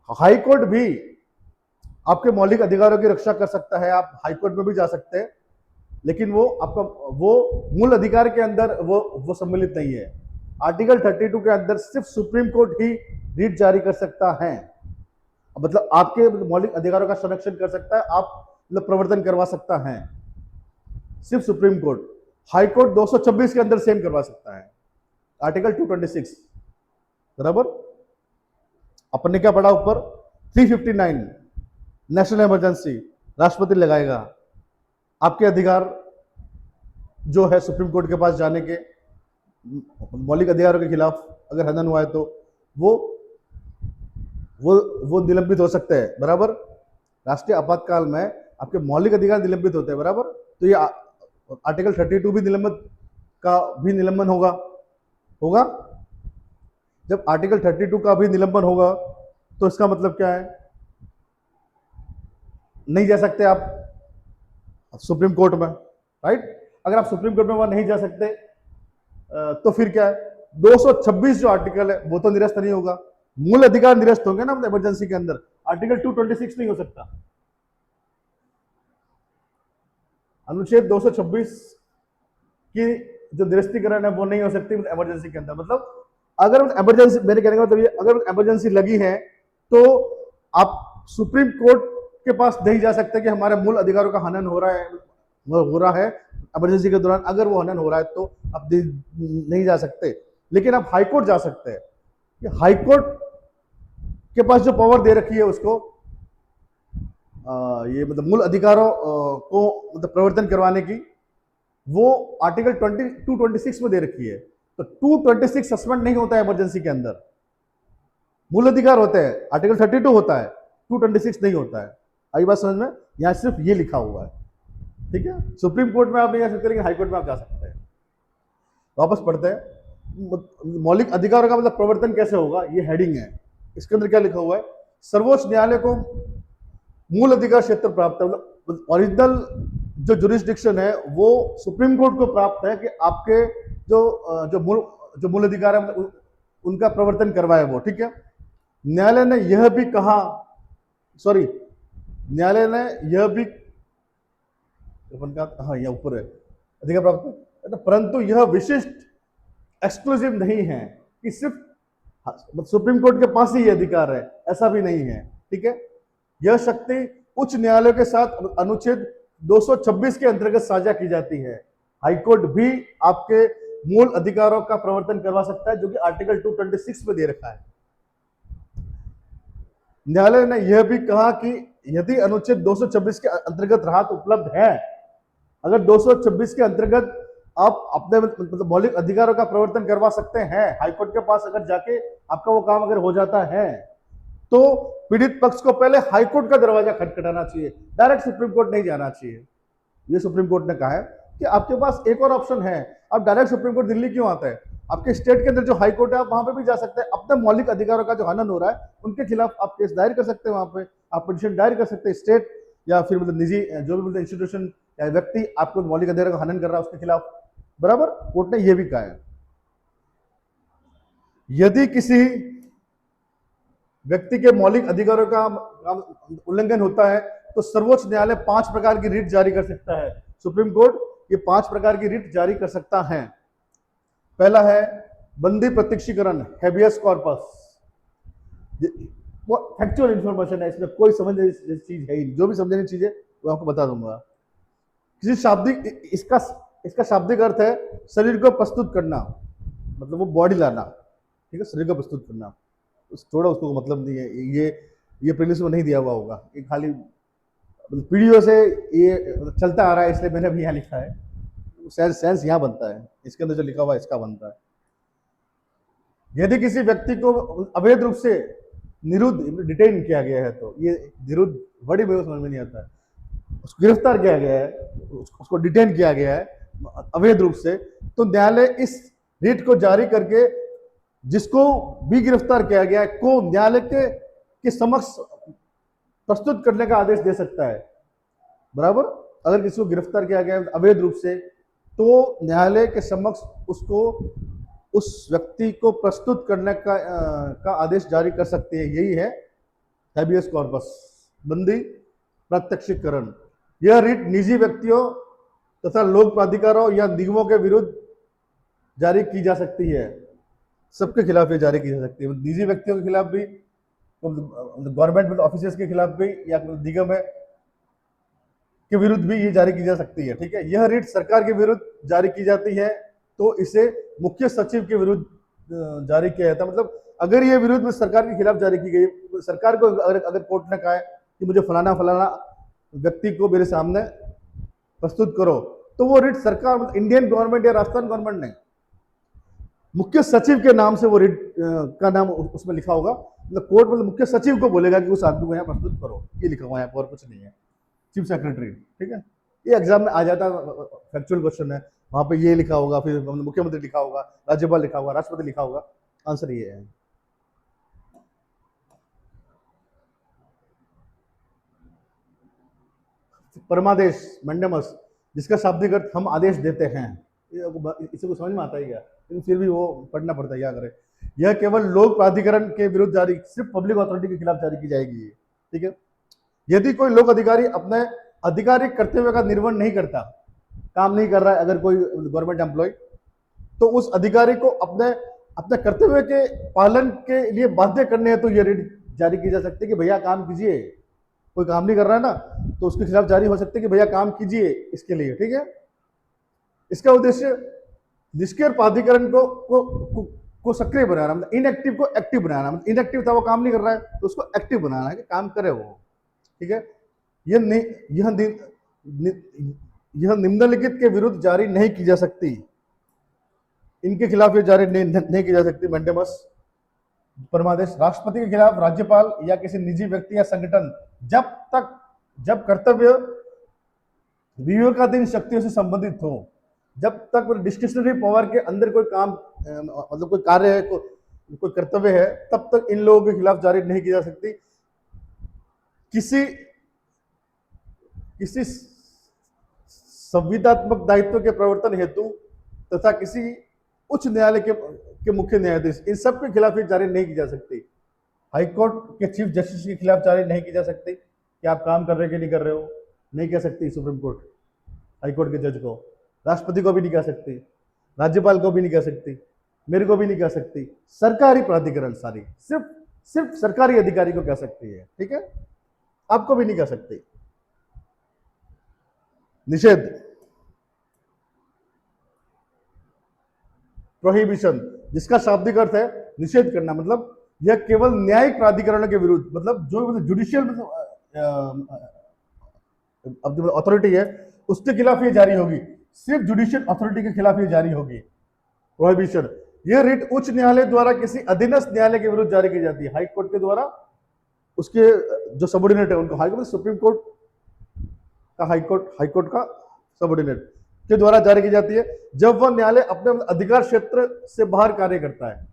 Speaker 1: हाई कोर्ट भी आपके मौलिक अधिकारों की रक्षा कर सकता है, आप हाई कोर्ट में भी जा सकते हैं, लेकिन वो आपका वो मूल अधिकार के अंदर वो सम्मिलित नहीं है। आर्टिकल 32 के अंदर सिर्फ सुप्रीम कोर्ट ही रीट जारी कर सकता है, मतलब आपके मौलिक अधिकारों का संरक्षण कर सकता है, आप मतलब प्रवर्तन करवा सकता है सिर्फ सुप्रीम कोर्ट। हाई कोर्ट 226 के अंदर सेम करवा सकता है, आर्टिकल 226 बराबर। अपन ने क्या पढ़ा ऊपर? 359 नेशनल इमरजेंसी राष्ट्रपति लगाएगा। आपके अधिकार जो है सुप्रीम कोर्ट के पास जाने के, मौलिक अधिकारों के खिलाफ अगर हनन हुआ है तो वो निलंबित हो सकते हैं, बराबर। राष्ट्रीय आपातकाल में आपके मौलिक अधिकार निलंबित होते हैं, बराबर। तो ये आर्टिकल 32 भी निलंबन होगा। जब आर्टिकल 32 का भी निलंबन होगा तो इसका मतलब क्या है? नहीं जा सकते आप सुप्रीम कोर्ट में, राइट। अगर आप सुप्रीम कोर्ट में वहां नहीं जा सकते तो फिर क्या है? 226 जो आर्टिकल है वो तो निरस्त नहीं होगा, मूल अधिकार निरस्त होंगे ना इमरजेंसी के अंदर। आर्टिकल 226 नहीं हो सकता। अनुच्छेद 226 की जो निरस्तीकरण है वो नहीं हो सकती इमरजेंसी के अंदर। मतलब अगर इमरजेंसी, मेरे कहने का मतलब ये, अगर इमरजेंसी लगी है तो आप सुप्रीम कोर्ट के पास नहीं जा सकते कि हमारे मूल अधिकारों का हनन हो रहा है इमरजेंसी के दौरान। अगर वो हनन हो रहा है तो आप नहीं जा सकते। लेकिन आप हाईकोर्ट जा सकते हैं। कि हाईकोर्ट के पास जो पावर दे रखी है उसको ये मतलब मूल अधिकारों को मतलब प्रवर्तन करवाने की, वो आर्टिकल 226 में दे रखी है। तो 226 सस्पेंड नहीं होता है इमरजेंसी के अंदर, मूल अधिकार होते हैं। आर्टिकल 32 होता है, 226 नहीं होता है। आई बात समझ में? यहां सिर्फ ये लिखा हुआ है, ठीक है। सुप्रीम कोर्ट में आप नहीं जा सकते, लेकिन हाई कोर्ट में आप जा सकते हैं। वापस पढ़ते हैं। मौलिक अधिकारों का मतलब प्रवर्तन कैसे होगा, ये हेडिंग है। इसके अंदर क्या लिखा हुआ है? सर्वोच्च न्यायालय को मूल अधिकार क्षेत्र प्राप्त है, मतलब ओरिजिनल जो जुरिस्डिक्शन है वो सुप्रीम कोर्ट को प्राप्त है कि आपके जो मूल अधिकार है उनका प्रवर्तन करवाए वो, ठीक है। न्यायालय ने यह भी कहा, सॉरी, न्यायालय ने यह भी, हाँ यह ऊपर है, अधिकार प्राप्त है, परंतु यह विशिष्ट एक्सक्लूसिव नहीं है कि सिर्फ सुप्रीम कोर्ट के पास ही यह अधिकार है, ऐसा भी नहीं है, ठीक है। यह शक्ति उच्च न्यायालयों के साथ अनुच्छेद 226 के अंतर्गत साझा की जाती है। हाईकोर्ट भी आपके मूल अधिकारों का प्रवर्तन करवा सकता है, जो कि आर्टिकल 226 में दे रखा है। न्यायालय ने यह भी कहा कि यदि अनुच्छेद 226 के अंतर्गत राहत उपलब्ध है, अगर 226 के अंतर्गत आप अपने मतलब मौलिक अधिकारों का प्रवर्तन करवा सकते हैं, हाईकोर्ट के पास अगर जाके आपका वो काम अगर हो जाता है, तो पीड़ित पक्ष को पहले हाईकोर्ट का दरवाजा खटखटाना चाहिए, डायरेक्ट सुप्रीम कोर्ट नहीं जाना चाहिए। ये सुप्रीम कोर्ट ने कहा है कि आपके पास एक और ऑप्शन है, आप डायरेक्ट सुप्रीम कोर्ट दिल्ली क्यों आता है? आपके स्टेट के अंदर जो हाई कोर्ट है आप वहां पे भी जा सकते हैं। अपने मौलिक अधिकारों का जो हनन हो रहा है उनके खिलाफ आप केस दायर कर सकते हैं, वहां पे आप पिटीशन दायर कर सकते हैं। स्टेट या फिर मतलब निजी जो भी मतलब इंस्टीट्यूशन या व्यक्ति आपको मौलिक अधिकारों का हनन कर रहा है उसके खिलाफ, बराबर कोर्ट ने यह भी कहा है। यदि किसी व्यक्ति के मौलिक अधिकारों का उल्लंघन होता है तो सर्वोच्च न्यायालय 5 प्रकार की रिट जारी कर सकता है। सुप्रीम कोर्ट ये 5 प्रकार की रिट जारी कर सकता है। पहला है बंदी प्रत्यक्षीकरण, हैबियस कॉर्पस। वो फैक्चुअल इंफॉर्मेशन है, इसमें कोई समझने जैसी चीज है ही नहीं, जो भी समझने की चीज है वो आपको बता दूंगा। किसी शाब्दिक, इसका शाब्दिक अर्थ है शरीर को प्रस्तुत करना, मतलब वो बॉडी लाना, ठीक है, शरीर को प्रस्तुत करना। थोड़ा उसको मतलब नहीं है, ये प्रीलिम्स में नहीं दिया हुआ होगा, ये खाली मतलब पीढ़ियों से ये चलता आ रहा है, इसलिए मैंने भी यहाँ लिखा है। सेंस यहाँ बनता है, इसके अंदर जो लिखा हुआ है इसका बनता है। यदि किसी व्यक्ति को अवैध रूप से निरुद्ध डिटेन किया गया है, तो ये निरुद्ध बड़ी मेरे समझ में नहीं आता है, उसको गिरफ्तार किया गया है, उसको डिटेन किया गया है अवैध रूप से, तो न्यायालय इस रिट को जारी करके जिसको भी गिरफ्तार किया गया है को न्यायालय के समक्ष प्रस्तुत करने का आदेश दे सकता है, बराबर। अगर किसी को गिरफ्तार किया गया है अवैध रूप से, तो न्यायालय के समक्ष उसको उस व्यक्ति को प्रस्तुत करने का आदेश जारी कर सकती है। यही है हैबियस कॉर्पस, बंदी प्रत्यक्षीकरण। यह रिट निजी व्यक्तियों तथा लोक प्राधिकारों या निगमों के विरुद्ध जारी की जा सकती है। सबके खिलाफ ये जारी की जा सकती है, निजी व्यक्तियों के खिलाफ भी, गवर्नमेंट ऑफिसर्स के खिलाफ भी, या निगम है के विरुद्ध भी ये जारी की जा सकती है, ठीक है। यह रिट सरकार के विरुद्ध जारी की जाती है तो इसे मुख्य सचिव के विरुद्ध जारी किया जाता है। मतलब अगर ये विरुद्ध में सरकार के खिलाफ जारी की गई, सरकार को अगर कोर्ट ने कहा है कि मुझे फलाना फलाना व्यक्ति को मेरे सामने प्रस्तुत करो, तो वो रिट सरकार, मतलब इंडियन गवर्नमेंट या राजस्थान गवर्नमेंट नहीं, मुख्य सचिव के नाम से वो रिट का नाम उसमें लिखा होगा। मतलब कोर्ट मतलब मुख्य सचिव को बोलेगा कि उस आदमी को यहाँ प्रस्तुत करो, ये लिखा हुआ है, और कुछ नहीं है। चीफ सेक्रेटरी, ठीक है। ये एग्जाम में आ जाता है, फैक्चुअल क्वेश्चन है, वहां पे ये लिखा होगा, फिर मुख्यमंत्री लिखा होगा, राज्यपाल लिखा होगा, राष्ट्रपति लिखा होगा, आंसर ये है। परमादेश, मंडमस, जिसका शाब्दिक अर्थ हम आदेश देते हैं। इसे को समझ में आता है क्या? लेकिन फिर भी वो पढ़ना पड़ता है, क्या करें। यह केवल लोक प्राधिकरण के विरुद्ध जारी, सिर्फ पब्लिक अथॉरिटी के खिलाफ जारी की जाएगी, ठीक है। यदि कोई लोक अधिकारी अपने आधिकारिक कर्तव्य का निर्वहन नहीं करता, काम नहीं कर रहा है, अगर कोई गवर्नमेंट एम्प्लॉय, तो उस अधिकारी को अपने कर्तव्य के पालन के लिए बाध्य करने हैं, तो यह रिट जारी की जा सकती है कि भैया काम कीजिए। कोई काम नहीं कर रहा है ना, तो उसके खिलाफ जारी हो सकती है कि भैया काम कीजिए इसके लिए, ठीक है। इसका उद्देश्य निष्क्रिय प्राधिकरण को सक्रिय बनाना, मतलब इनएक्टिव को एक्टिव बनाना, मतलब इनएक्टिव था वो काम नहीं कर रहा है तो उसको एक्टिव बनाना है कि काम करे वो, ठीक है। यह नि, यह नि, नि, यह निम्नलिखित के विरुद्ध जारी नहीं की जा सकती, इनके खिलाफ ये जारी नहीं की जा सकती मैंडेमस परमादेश। राष्ट्रपति के खिलाफ राज्यपाल या किसी निजी व्यक्ति या संगठन जब कर्तव्य विवेकाधीन शक्तियों से संबंधित हो, जब तक डिस्क्रिशनरी पावर के अंदर कोई काम मतलब कोई कार्य है, कोई कर्तव्य है, तब तक इन लोगों के खिलाफ जारी नहीं की जा सकती। किसी संविधात्मक दायित्व के प्रवर्तन हेतु तथा किसी उच्च न्यायालय के मुख्य न्यायाधीश, इन सब के खिलाफ ये जारी नहीं की जा सकती। हाईकोर्ट के चीफ जस्टिस के खिलाफ जारी नहीं की जा सकती कि आप काम कर रहे कि नहीं कर रहे हो, नहीं कह सकती सुप्रीम कोर्ट हाईकोर्ट के जज को। राष्ट्रपति को भी नहीं कह सकती, राज्यपाल को भी नहीं कह सकती, मेरे को भी नहीं कह सकती। सरकारी प्राधिकरण सारी सिर्फ सरकारी अधिकारी को कह सकती है, ठीक है, आपको भी नहीं कह सकती। निषेध, प्रोहिबिशन, जिसका शाब्दिक अर्थ है निषेध करना, मतलब यह केवल न्यायिक प्राधिकरणों के विरुद्ध, मतलब जो जुडिशियल अथॉरिटी है उसके खिलाफ ये जारी होगी, सिर्फ जुडिशियल अथॉरिटी के खिलाफ ये जारी होगी प्रोहिबिशन। यह रिट उच्च न्यायालय द्वारा किसी अधीनस्थ न्यायालय के विरुद्ध जारी की जाती है, हाई कोर्ट के द्वारा, उसके जो सबऑर्डिनेट है उनको, हाई कोर्ट सुप्रीम कोर्ट का हाई कोर्ट का सबऑर्डिनेट के द्वारा जारी की जाती है जब वह न्यायालय अपने अधिकार क्षेत्र से बाहर कार्य करता है।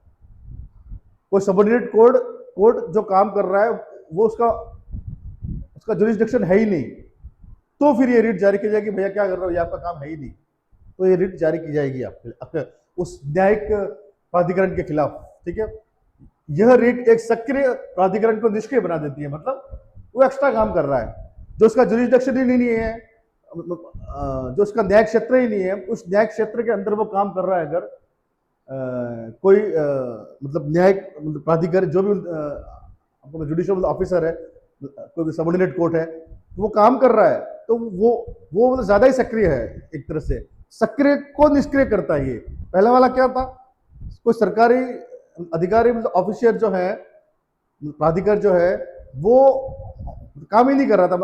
Speaker 1: कोई सबऑर्डिनेट कोर्ट जो काम कर रहा है वो उसका जुरिस्डिक्शन है ही नहीं, तो फिर ये रिट जारी की जाएगी, भैया क्या कर रहे हो, ये आपका काम है ही नहीं, तो ये रिट जारी की जाएगी आपके उस न्यायिक प्राधिकरण के खिलाफ, ठीक है। यह रिट एक सक्रिय प्राधिकरण को निष्क्रिय बना देती है, मतलब वो एक्स्ट्रा काम कर रहा है, जो उसका जुरिस्डिक्शन ही नहीं है, जो उसका न्याय क्षेत्र ही नहीं है, उस न्याय क्षेत्र के अंदर वो काम कर रहा है। अगर कोई मतलब न्यायिक प्राधिकरण जो भी जुडिशियल ऑफिसर है, कोई सबऑर्डिनेट कोर्ट है, वो काम कर रहा है तो वो मतलब ज्यादा ही सक्रिय है, एक तरह से सक्रिय को निष्क्रिय करता है। ये पहला वाला क्या था, कोई सरकारी अधिकारी मतलब ऑफिशियर जो है, प्राधिकार जो है, वो काम ही नहीं कर रहा था,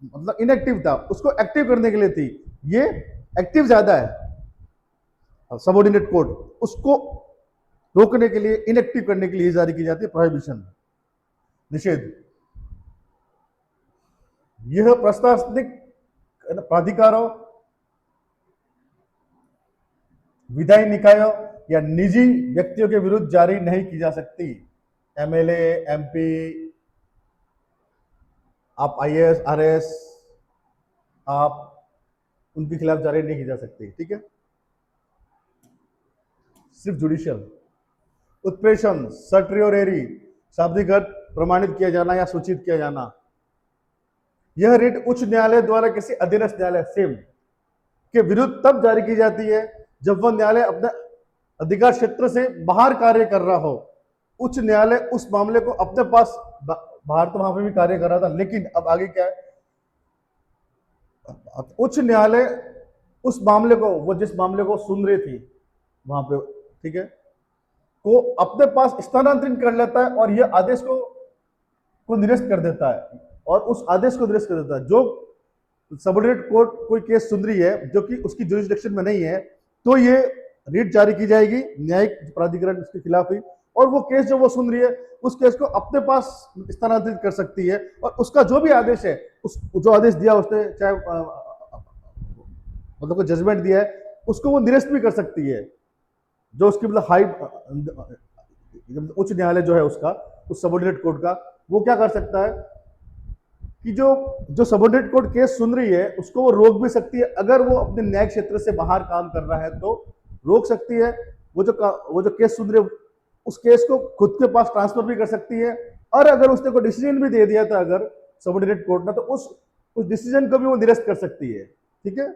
Speaker 1: मतलब इनएक्टिव था, उसको एक्टिव करने के लिए थी, ये एक्टिव ज्यादा है सबऑर्डिनेट कोर्ट, उसको रोकने के लिए, इनएक्टिव करने के लिए जारी की जाती है प्रोहिबिशन, निषेध। यह प्रशासनिक प्राधिकारों, विधायी निकायों या निजी व्यक्तियों के विरुद्ध जारी नहीं की जा सकती। एमएलए, एमपी, आप आईएएस, आरएस, आप उनके खिलाफ जारी नहीं की जा सकती, ठीक है। सिर्फ जुडिशियल। उत्प्रेषण, सर्टियोरेरी, शाब्दिक अर्थ प्रमाणित किया जाना या सूचित किया जाना। यह रिट उच्च न्यायालय द्वारा किसी अधीनस्थ न्यायालय सेम के विरुद्ध तब जारी की जाती है जब वह न्यायालय अपने अधिकार क्षेत्र से बाहर कार्य कर रहा हो। उच्च न्यायालय उस मामले को अपने पास, बाहर तो वहां पे भी कार्य कर रहा था, लेकिन अब आगे क्या है, उच्च न्यायालय उस मामले को, वो जिस मामले को सुन रही थी वहां पे, ठीक है, को अपने पास स्थानांतरित कर लेता है और यह आदेश को निरस्त कर देता है, और उस आदेश को निरस्त कर देता है। जो सबऑर्डिनेट कोर्ट कोई केस सुन रही है जो कि उसकी जुरिस्डिक्शन में नहीं है, तो ये रिट जारी की जाएगी न्यायिक प्राधिकरण उसके खिलाफ ही, और वो केस जो वो सुन रही है उस केस को अपने पास स्थानांतरित कर सकती है, और उसका जो भी आदेश है, उस जो आदेश दिया उसने, चाहे मतलब कोई जजमेंट दिया है, उसको वो निरस्त भी कर सकती है। जो उसकी मतलब हाई उच्च न्यायालय जो है उसका, उस सबऑर्डिनेट कोर्ट का, वो क्या कर सकता है कि जो सबऑर्डिनेट कोर्ट केस सुन रही है उसको वो रोक भी सकती है, अगर वो अपने न्याय क्षेत्र से बाहर काम कर रहा है तो रोक सकती है। वो जो केस सुन रही है उस केस को खुद के पास ट्रांसफर भी कर सकती है, और अगर उसने कोई डिसीजन भी दे दिया था अगर सबऑर्डिनेट कोर्ट ने, तो उस डिसीजन को भी वो निरस्त कर सकती है, ठीक है।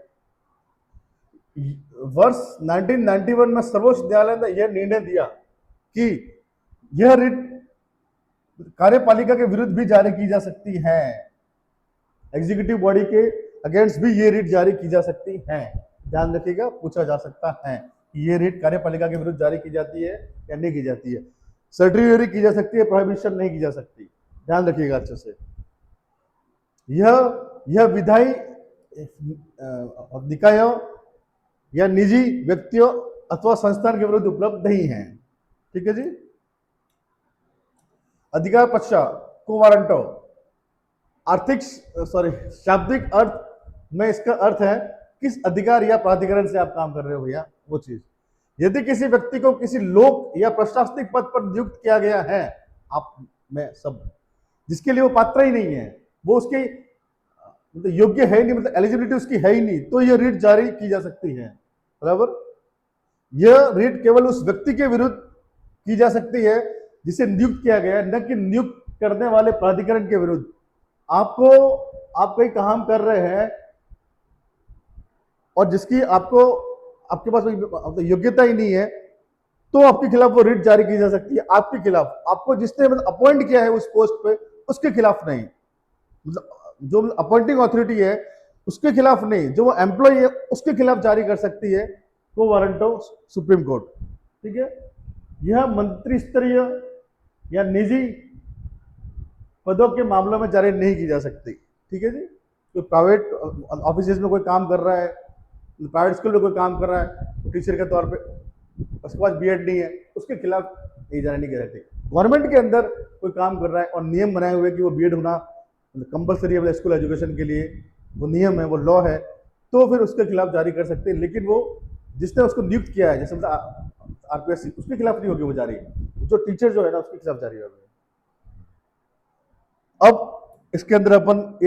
Speaker 1: वर्ष 1991 में सर्वोच्च न्यायालय ने यह निर्णय दिया कि यह रिट कार्यपालिका के विरुद्ध भी जारी की जा सकती है, एग्जीक्यूटिव बॉडी के अगेंस्ट भी ये रिट जारी की जा सकती है। ध्यान रखिएगा, पूछा जा सकता है ये रिट कार्यपालिका के विरुद्ध जारी की जाती है या नहीं की जाती है। सर्टिफिकेट की जा सकती है, प्रोहिबिशन नहीं की जा सकती, ध्यान रखिएगा अच्छे से। यह विधायी निकायों या निजी व्यक्तियों अथवा संस्थान के विरुद्ध उपलब्ध नहीं है। ठीक है जी। अधिकार पक्षा को वारंटो आर्थिक शाब्दिक अर्थ में इसका अर्थ है किस अधिकार या प्राधिकरण से आप काम कर रहे हो भैया, वो चीज। यदि किसी व्यक्ति को किसी लोक या प्रशासनिक पद पर नियुक्त किया गया है, आप में सब जिसके लिए वो पात्र ही नहीं है, वो उसके मतलब योग्य है ही नहीं, मतलब एलिजिबिलिटी उसकी है ही नहीं, तो यह रिट जारी की जा सकती है। बराबर। यह रिट केवल उस व्यक्ति के विरुद्ध की जा सकती है जिसे नियुक्त किया गया है, न कि नियुक्त करने वाले प्राधिकरण के विरुद्ध। आप कोई काम कर रहे हैं और जिसकी आपके पास योग्यता ही नहीं है, तो आपके खिलाफ वो रिट जारी की जा सकती है। आपके खिलाफ, आपको जिसने मतलब अपॉइंट किया है उस पोस्ट पे, उसके खिलाफ नहीं, मतलब जो अपॉइंटिंग अथॉरिटी है उसके खिलाफ नहीं, जो वो एम्प्लॉय है उसके खिलाफ जारी कर सकती है वो वारंट ऑफ सुप्रीम कोर्ट। ठीक है। यह मंत्री स्तरीय या निजी पदों के मामलों में जारी नहीं की जा सकती। ठीक है जी। तो प्राइवेट ऑफिस में कोई काम कर रहा है, प्राइवेट स्कूल में कोई काम कर रहा है टीचर के तौर पे, उसके पास बीएड नहीं है, उसके खिलाफ नहीं जारी नहीं की जाती। गवर्नमेंट के अंदर कोई काम कर रहा है और नियम बनाए हुए कि वो बीएड होना कंपलसरी है स्कूल एजुकेशन के लिए, वो नियम है, वो लॉ है, तो फिर उसके खिलाफ जारी कर सकते हैं। लेकिन वो जिसने उसको नियुक्त किया है, जैसे आरपीएससी, उसके खिलाफ नहीं होगी वो जारी। जो टीचर जो है ना उसके खिलाफ जारी होगी। अब इसके अंदर अपन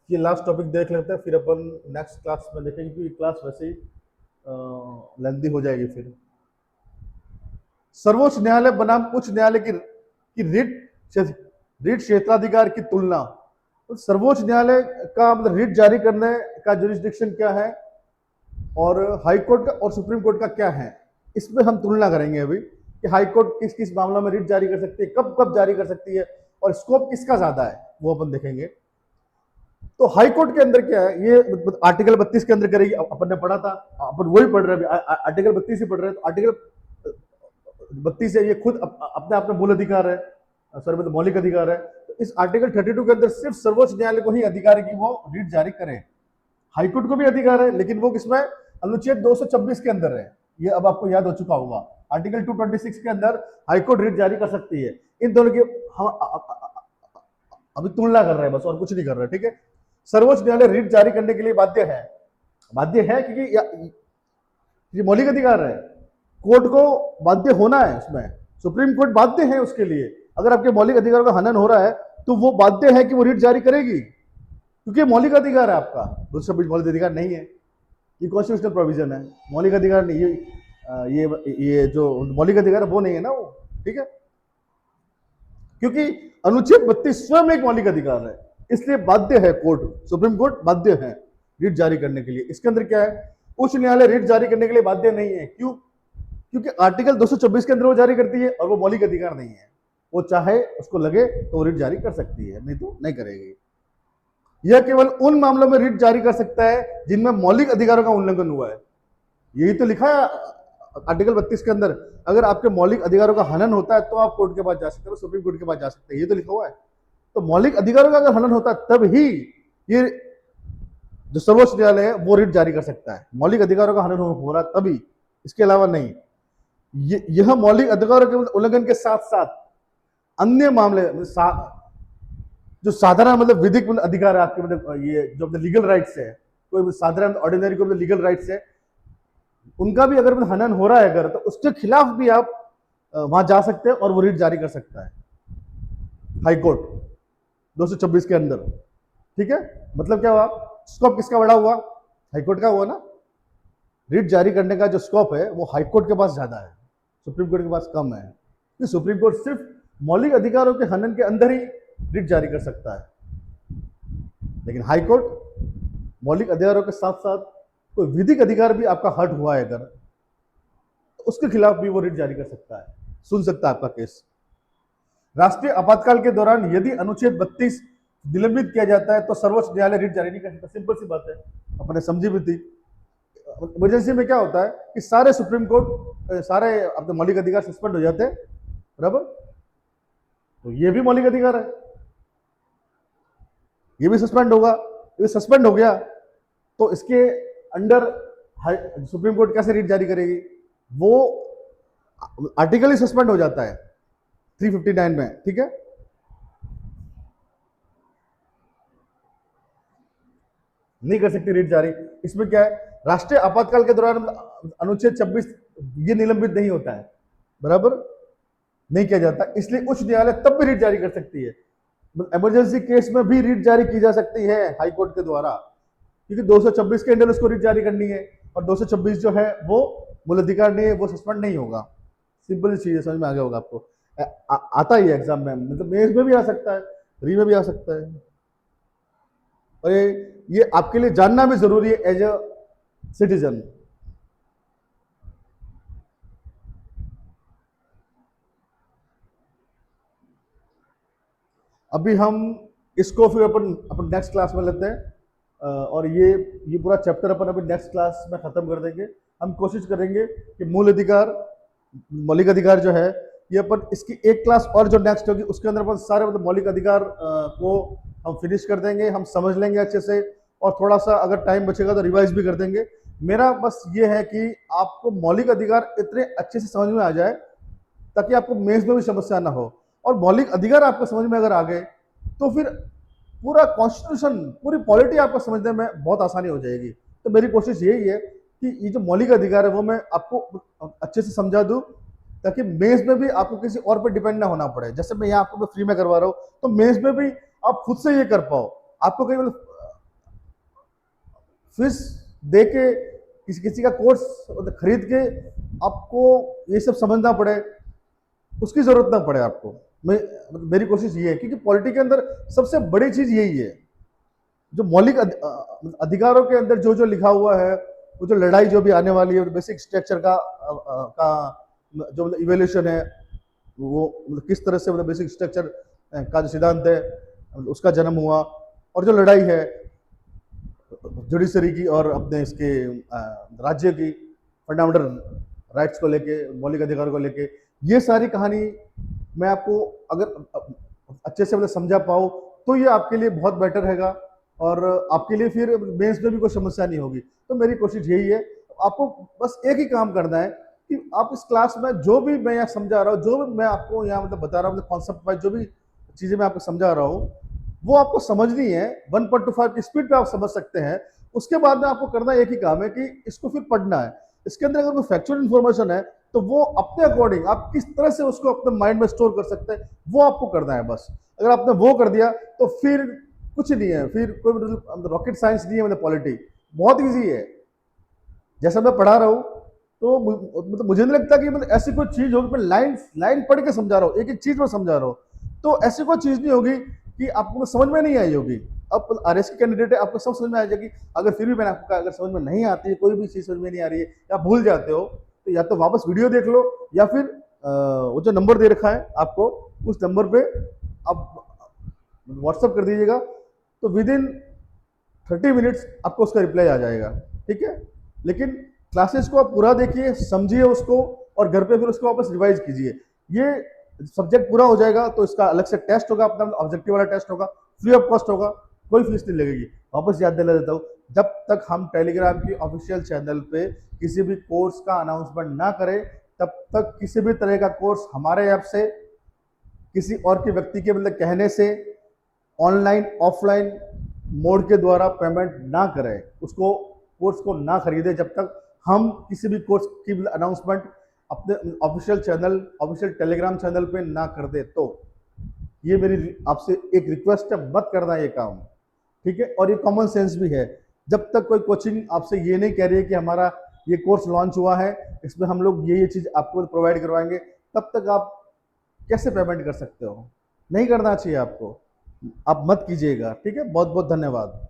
Speaker 1: ये लास्ट टॉपिक देख लेते हैं, फिर अपन नेक्स्ट क्लास में देखेंगे, क्योंकि क्लास वैसे ही लेंथी हो जाएगी। फिर सर्वोच्च न्यायालय बनाम उच्च न्यायालय की रिट क्षेत्राधिकार की तुलना। तो सर्वोच्च न्यायालय का मतलब रिट जारी करने का जुरिस्डिक्शन क्या है और हाई कोर्ट का और सुप्रीम कोर्ट का क्या है, इसमें हम तुलना करेंगे अभी कि हाई कोर्ट किस किस मामलों में रिट जारी कर सकती है, कब कब जारी कर सकती है और स्कोप किसका ज्यादा है, वो अपन देखेंगे। तो हाई कोर्ट के अंदर क्या है, ये आर्टिकल 32 के अंदर करेगी। अपन ने पढ़ा था, अपन वही पढ़ रहे हैं, आर्टिकल 32 ही पढ़ रहे हैं। तो आर्टिकल 32 है, ये खुद अपने आप में मूल अधिकार है, सॉरी मतलब मौलिक अधिकार है। तो इस आर्टिकल 32 के अंदर सिर्फ सर्वोच्च न्यायालय को ही अधिकार है कि वो रिट जारी करे। हाईकोर्ट को भी अधिकार है, लेकिन वो किसमें, अनुच्छेद 226 के अंदर है। ये अब आपको याद हो चुका होगा। आर्टिकल 226 के अंदर हाईकोर्ट रिट जारी कर सकती है। इन दोनों की हम अभी तुलना कर रहे हैं बस, और कुछ नहीं कर रहे। ठीक है। सर्वोच्च न्यायालय रिट जारी करने के लिए बाध्य है क्योंकि ये मौलिक अधिकार है, कोर्ट को बाध्य होना है उसमें। सुप्रीम कोर्ट बाध्य है उसके लिए, अगर आपके मौलिक अधिकारों का हनन हो रहा है तो वो बाध्य है कि वो रिट जारी करेगी, क्योंकि मौलिक अधिकार है आपका। दूसरा मौलिक अधिकार नहीं है, ये कॉन्स्टिट्यूशनल प्रोविजन है, मौलिक अधिकार नहीं। ये जो मौलिक अधिकार है वो नहीं है ना वो। ठीक है। क्योंकि अनुच्छेद 32 स्वयं एक मौलिक अधिकार है, इसलिए बाध्य है कोर्ट, सुप्रीम कोर्ट बाध्य है रिट जारी करने के लिए। इसके अंदर क्या है, उच्च न्यायालय रिट जारी करने के लिए बाध्य नहीं है। क्यों? क्योंकि आर्टिकल 224 के अंदर वो जारी करती है और वो मौलिक अधिकार नहीं है। वो चाहे उसको लगे तो वो रिट जारी कर सकती है, नहीं तो नहीं करेगी। यह केवल उन मामलों में रिट जारी कर सकता है जिनमें मौलिक अधिकारों का उल्लंघन हुआ है। यही तो लिखा है आर्टिकल 32 के अंदर। अगर आपके मौलिक अधिकारों का हनन होता है तो आप कोर्ट के पास जा सकते हो, सुप्रीम कोर्ट के पास जा सकते हैं, ये तो लिखा हुआ है। तो मौलिक अधिकारों का अगर हनन होता है तब ही ये जो सर्वोच्च न्यायालय है वो रिट जारी कर सकता है। मौलिक अधिकारों का हनन हो रहा तभी, इसके अलावा नहीं। यह मौलिक अधिकारों के उल्लंघन के साथ साथ अन्य मामले जो साधारण मतलब विधिक अधिकार है आपके, मतलब ये जो अपने लीगल राइट्स है, कोई साधारण ऑर्डिनरी को लीगल राइट्स है, उनका भी अगर हनन हो रहा है अगर, तो उसके खिलाफ भी आप वहां जा सकते हैं और वो रिट जारी कर सकता है हाई कोर्ट 226 के अंदर। ठीक है। मतलब क्या हुआ, स्कोप किसका बड़ा हुआ, हाई कोर्ट का हुआ ना। रिट जारी करने का जो स्कोप है वो हाई कोर्ट के पास ज्यादा है, सुप्रीम कोर्ट के पास कम है। कि सुप्रीम कोर्ट सिर्फ मौलिक अधिकारों के हनन के अंदर ही रिट जारी कर सकता है, लेकिन हाई कोर्ट मौलिक अधिकारों के साथ साथ कोई विधिक अधिकार भी आपका हर्ट हुआ है अगर, तो उसके खिलाफ भी वो रिट जारी कर सकता है, सुन सकता है आपका केस। राष्ट्रीय आपातकाल के दौरान यदि अनुच्छेद 32 निलंबित किया जाता है तो सर्वोच्च न्यायालय रिट जारी नहीं कर सकता। सिंपल सी बात है, अपने समझी भी थी। इमरजेंसी में क्या होता है कि सारे सुप्रीम कोर्ट सारे अपने मौलिक अधिकार सस्पेंड हो जाते हैं, बराबर। तो ये भी मौलिक अधिकार है, ये भी सस्पेंड होगा। ये सस्पेंड हो गया तो इसके अंडर सुप्रीम कोर्ट कैसे रीट जारी करेगी? वो आर्टिकल ही सस्पेंड हो जाता है 359 में, ठीक है। नहीं कर सकती रीट जारी। इसमें क्या है, राष्ट्रीय आपातकाल के दौरान अनुच्छेद 26 ये निलंबित नहीं होता है, बराबर, नहीं किया जाता, इसलिए उच्च न्यायालय तब भी रीट जारी कर सकती है। इमरजेंसी केस में भी रीट जारी की जा सकती है हाई कोर्ट के द्वारा, क्योंकि 226 के अंडर उसको रीट जारी करनी है, और 226 जो है वो मूल अधिकार नहीं है, वो सस्पेंड नहीं होगा। सिंपल चीज है, समझ में आ गया होगा आपको। आता ही है एग्जाम में, मतलब मेंस में भी आ सकता है, री में भी आ सकता है। और ये आपके लिए जानना भी जरूरी है एज अ सिटीजन। अभी हम इसको फिर अपन नेक्स्ट क्लास में लेते हैं, और ये पूरा चैप्टर अपन अभी नेक्स्ट क्लास में खत्म कर देंगे। हम कोशिश करेंगे कि मूल अधिकार, मौलिक अधिकार जो है, ये अपन इसकी एक क्लास और जो नेक्स्ट होगी उसके अंदर अपन सारे मतलब मौलिक अधिकार को हम फिनिश कर देंगे, हम समझ लेंगे अच्छे से, और थोड़ा सा अगर टाइम बचेगा तो रिवाइज भी कर देंगे। मेरा बस ये है कि आपको मौलिक अधिकार इतने अच्छे से समझ में आ जाए ताकि आपको मेंस में भी समस्या ना हो। और मौलिक अधिकार आपको समझ में अगर आ गए तो फिर पूरा कॉन्स्टिट्यूशन, पूरी पॉलिटी आपको समझने में बहुत आसानी हो जाएगी। तो मेरी कोशिश यही है कि ये जो मौलिक अधिकार है वो मैं आपको अच्छे से समझा दूं, ताकि मेंस में भी आपको किसी और पर डिपेंड ना होना पड़े। जैसे मैं यहाँ आपको फ्री में करवा रहा हूँ, तो मेंस में भी आप खुद से ये कर पाओ, आपको कहीं मतलब फीस दे के किसी का कोर्स खरीद के आपको ये सब समझना पड़े, उसकी जरूरत ना पड़े आपको। मेरी कोशिश ये है, क्योंकि पॉलिटी के अंदर सबसे बड़ी चीज यही है, जो मौलिक अधिकारों के अंदर जो जो लिखा हुआ है, वो जो लड़ाई जो भी आने वाली है, बेसिक स्ट्रक्चर का जो मतलब इवेल्यूशन है, वो मतलब किस तरह से मतलब बेसिक स्ट्रक्चर का जो सिद्धांत है उसका जन्म हुआ, और जो लड़ाई है जुडिशरी की और अपने इसके राज्य की फंडामेंटल राइट्स को लेके, मौलिक अधिकारों को लेके, ये सारी कहानी मैं आपको अगर अच्छे से मतलब समझा पाऊँ तो ये आपके लिए बहुत बेटर रहेगा, और आपके लिए फिर मेंस में भी कोई समस्या नहीं होगी। तो मेरी कोशिश यही है, आपको बस एक ही काम करना है कि आप इस क्लास में जो भी मैं यहाँ समझा रहा हूँ, जो भी मैं आपको यहाँ मतलब बता रहा हूँ, मतलब कॉन्सेप्ट वाइज जो भी चीजें मैं आपको समझा रहा हूँ, वो आपको समझनी है। 1.25 की स्पीड पे आप समझ सकते हैं। उसके बाद में आपको करना एक ही काम है कि इसको फिर पढ़ना है। इसके अंदर अगर कोई फैक्चुअल इन्फॉर्मेशन है तो वो अपने अकॉर्डिंग आप किस तरह से उसको अपने माइंड में स्टोर कर सकते हैं, वो आपको करना है बस। अगर आपने वो कर दिया तो फिर कुछ नहीं है, फिर कोई मतलब रॉकेट साइंस नहीं है, मतलब पॉलिटी बहुत ईजी है। जैसा मैं पढ़ा रहा हूँ तो मतलब मुझे नहीं लगता कि मतलब ऐसी कोई चीज होगी, मैं लाइन लाइन पढ़ के समझा रहा हूँ, एक एक चीज में समझा रहा हूँ, तो ऐसी कोई चीज नहीं होगी कि आपको समझ में नहीं आई होगी। अब आरएस की कैंडिडेट है, आपको सब समझ में आ जाएगी। अगर फिर भी मैंने आपको कहा, अगर समझ में नहीं आती है, कोई भी चीज समझ में नहीं आ रही है या भूल जाते हो, तो या तो वापस वीडियो देख लो, या फिर वो जो नंबर दे रखा है आपको, उस नंबर पे आप व्हाट्सअप कर दीजिएगा, तो विद इन 30 मिनट्स आपको उसका रिप्लाई आ जाएगा, ठीक है। लेकिन क्लासेस को आप पूरा देखिए, समझिए उसको, और घर पे फिर उसको वापस रिवाइज कीजिए। ये सब्जेक्ट पूरा हो जाएगा तो इसका अलग से टेस्ट होगा, अपना ऑब्जेक्टिव वाला टेस्ट होगा, फ्री ऑफ कॉस्ट होगा, कोई फीस नहीं लगेगी। वापस याद दिला देता हूँ, जब तक हम टेलीग्राम की ऑफिशियल चैनल पे किसी भी कोर्स का अनाउंसमेंट ना करें, तब तक किसी भी तरह का कोर्स हमारे ऐप से, किसी और के व्यक्ति के मतलब कहने से, ऑनलाइन ऑफलाइन मोड के द्वारा पेमेंट ना करें, उसको कोर्स को ना खरीदें, जब तक हम किसी भी कोर्स की अनाउंसमेंट अपने official channel, official Telegram channel पे ना कर दे। तो ये मेरी आपसे एक रिक्वेस्ट है, मत करना ये काम, ठीक है। और ये कॉमन सेंस भी है, जब तक कोई कोचिंग आपसे ये नहीं कह रही है कि हमारा ये कोर्स लॉन्च हुआ है, इसमें हम लोग ये चीज आपको प्रोवाइड करवाएंगे, तब तक आप कैसे पेमेंट कर सकते हो? नहीं करना चाहिए आपको, आप मत कीजिएगा, ठीक है। बहुत बहुत धन्यवाद।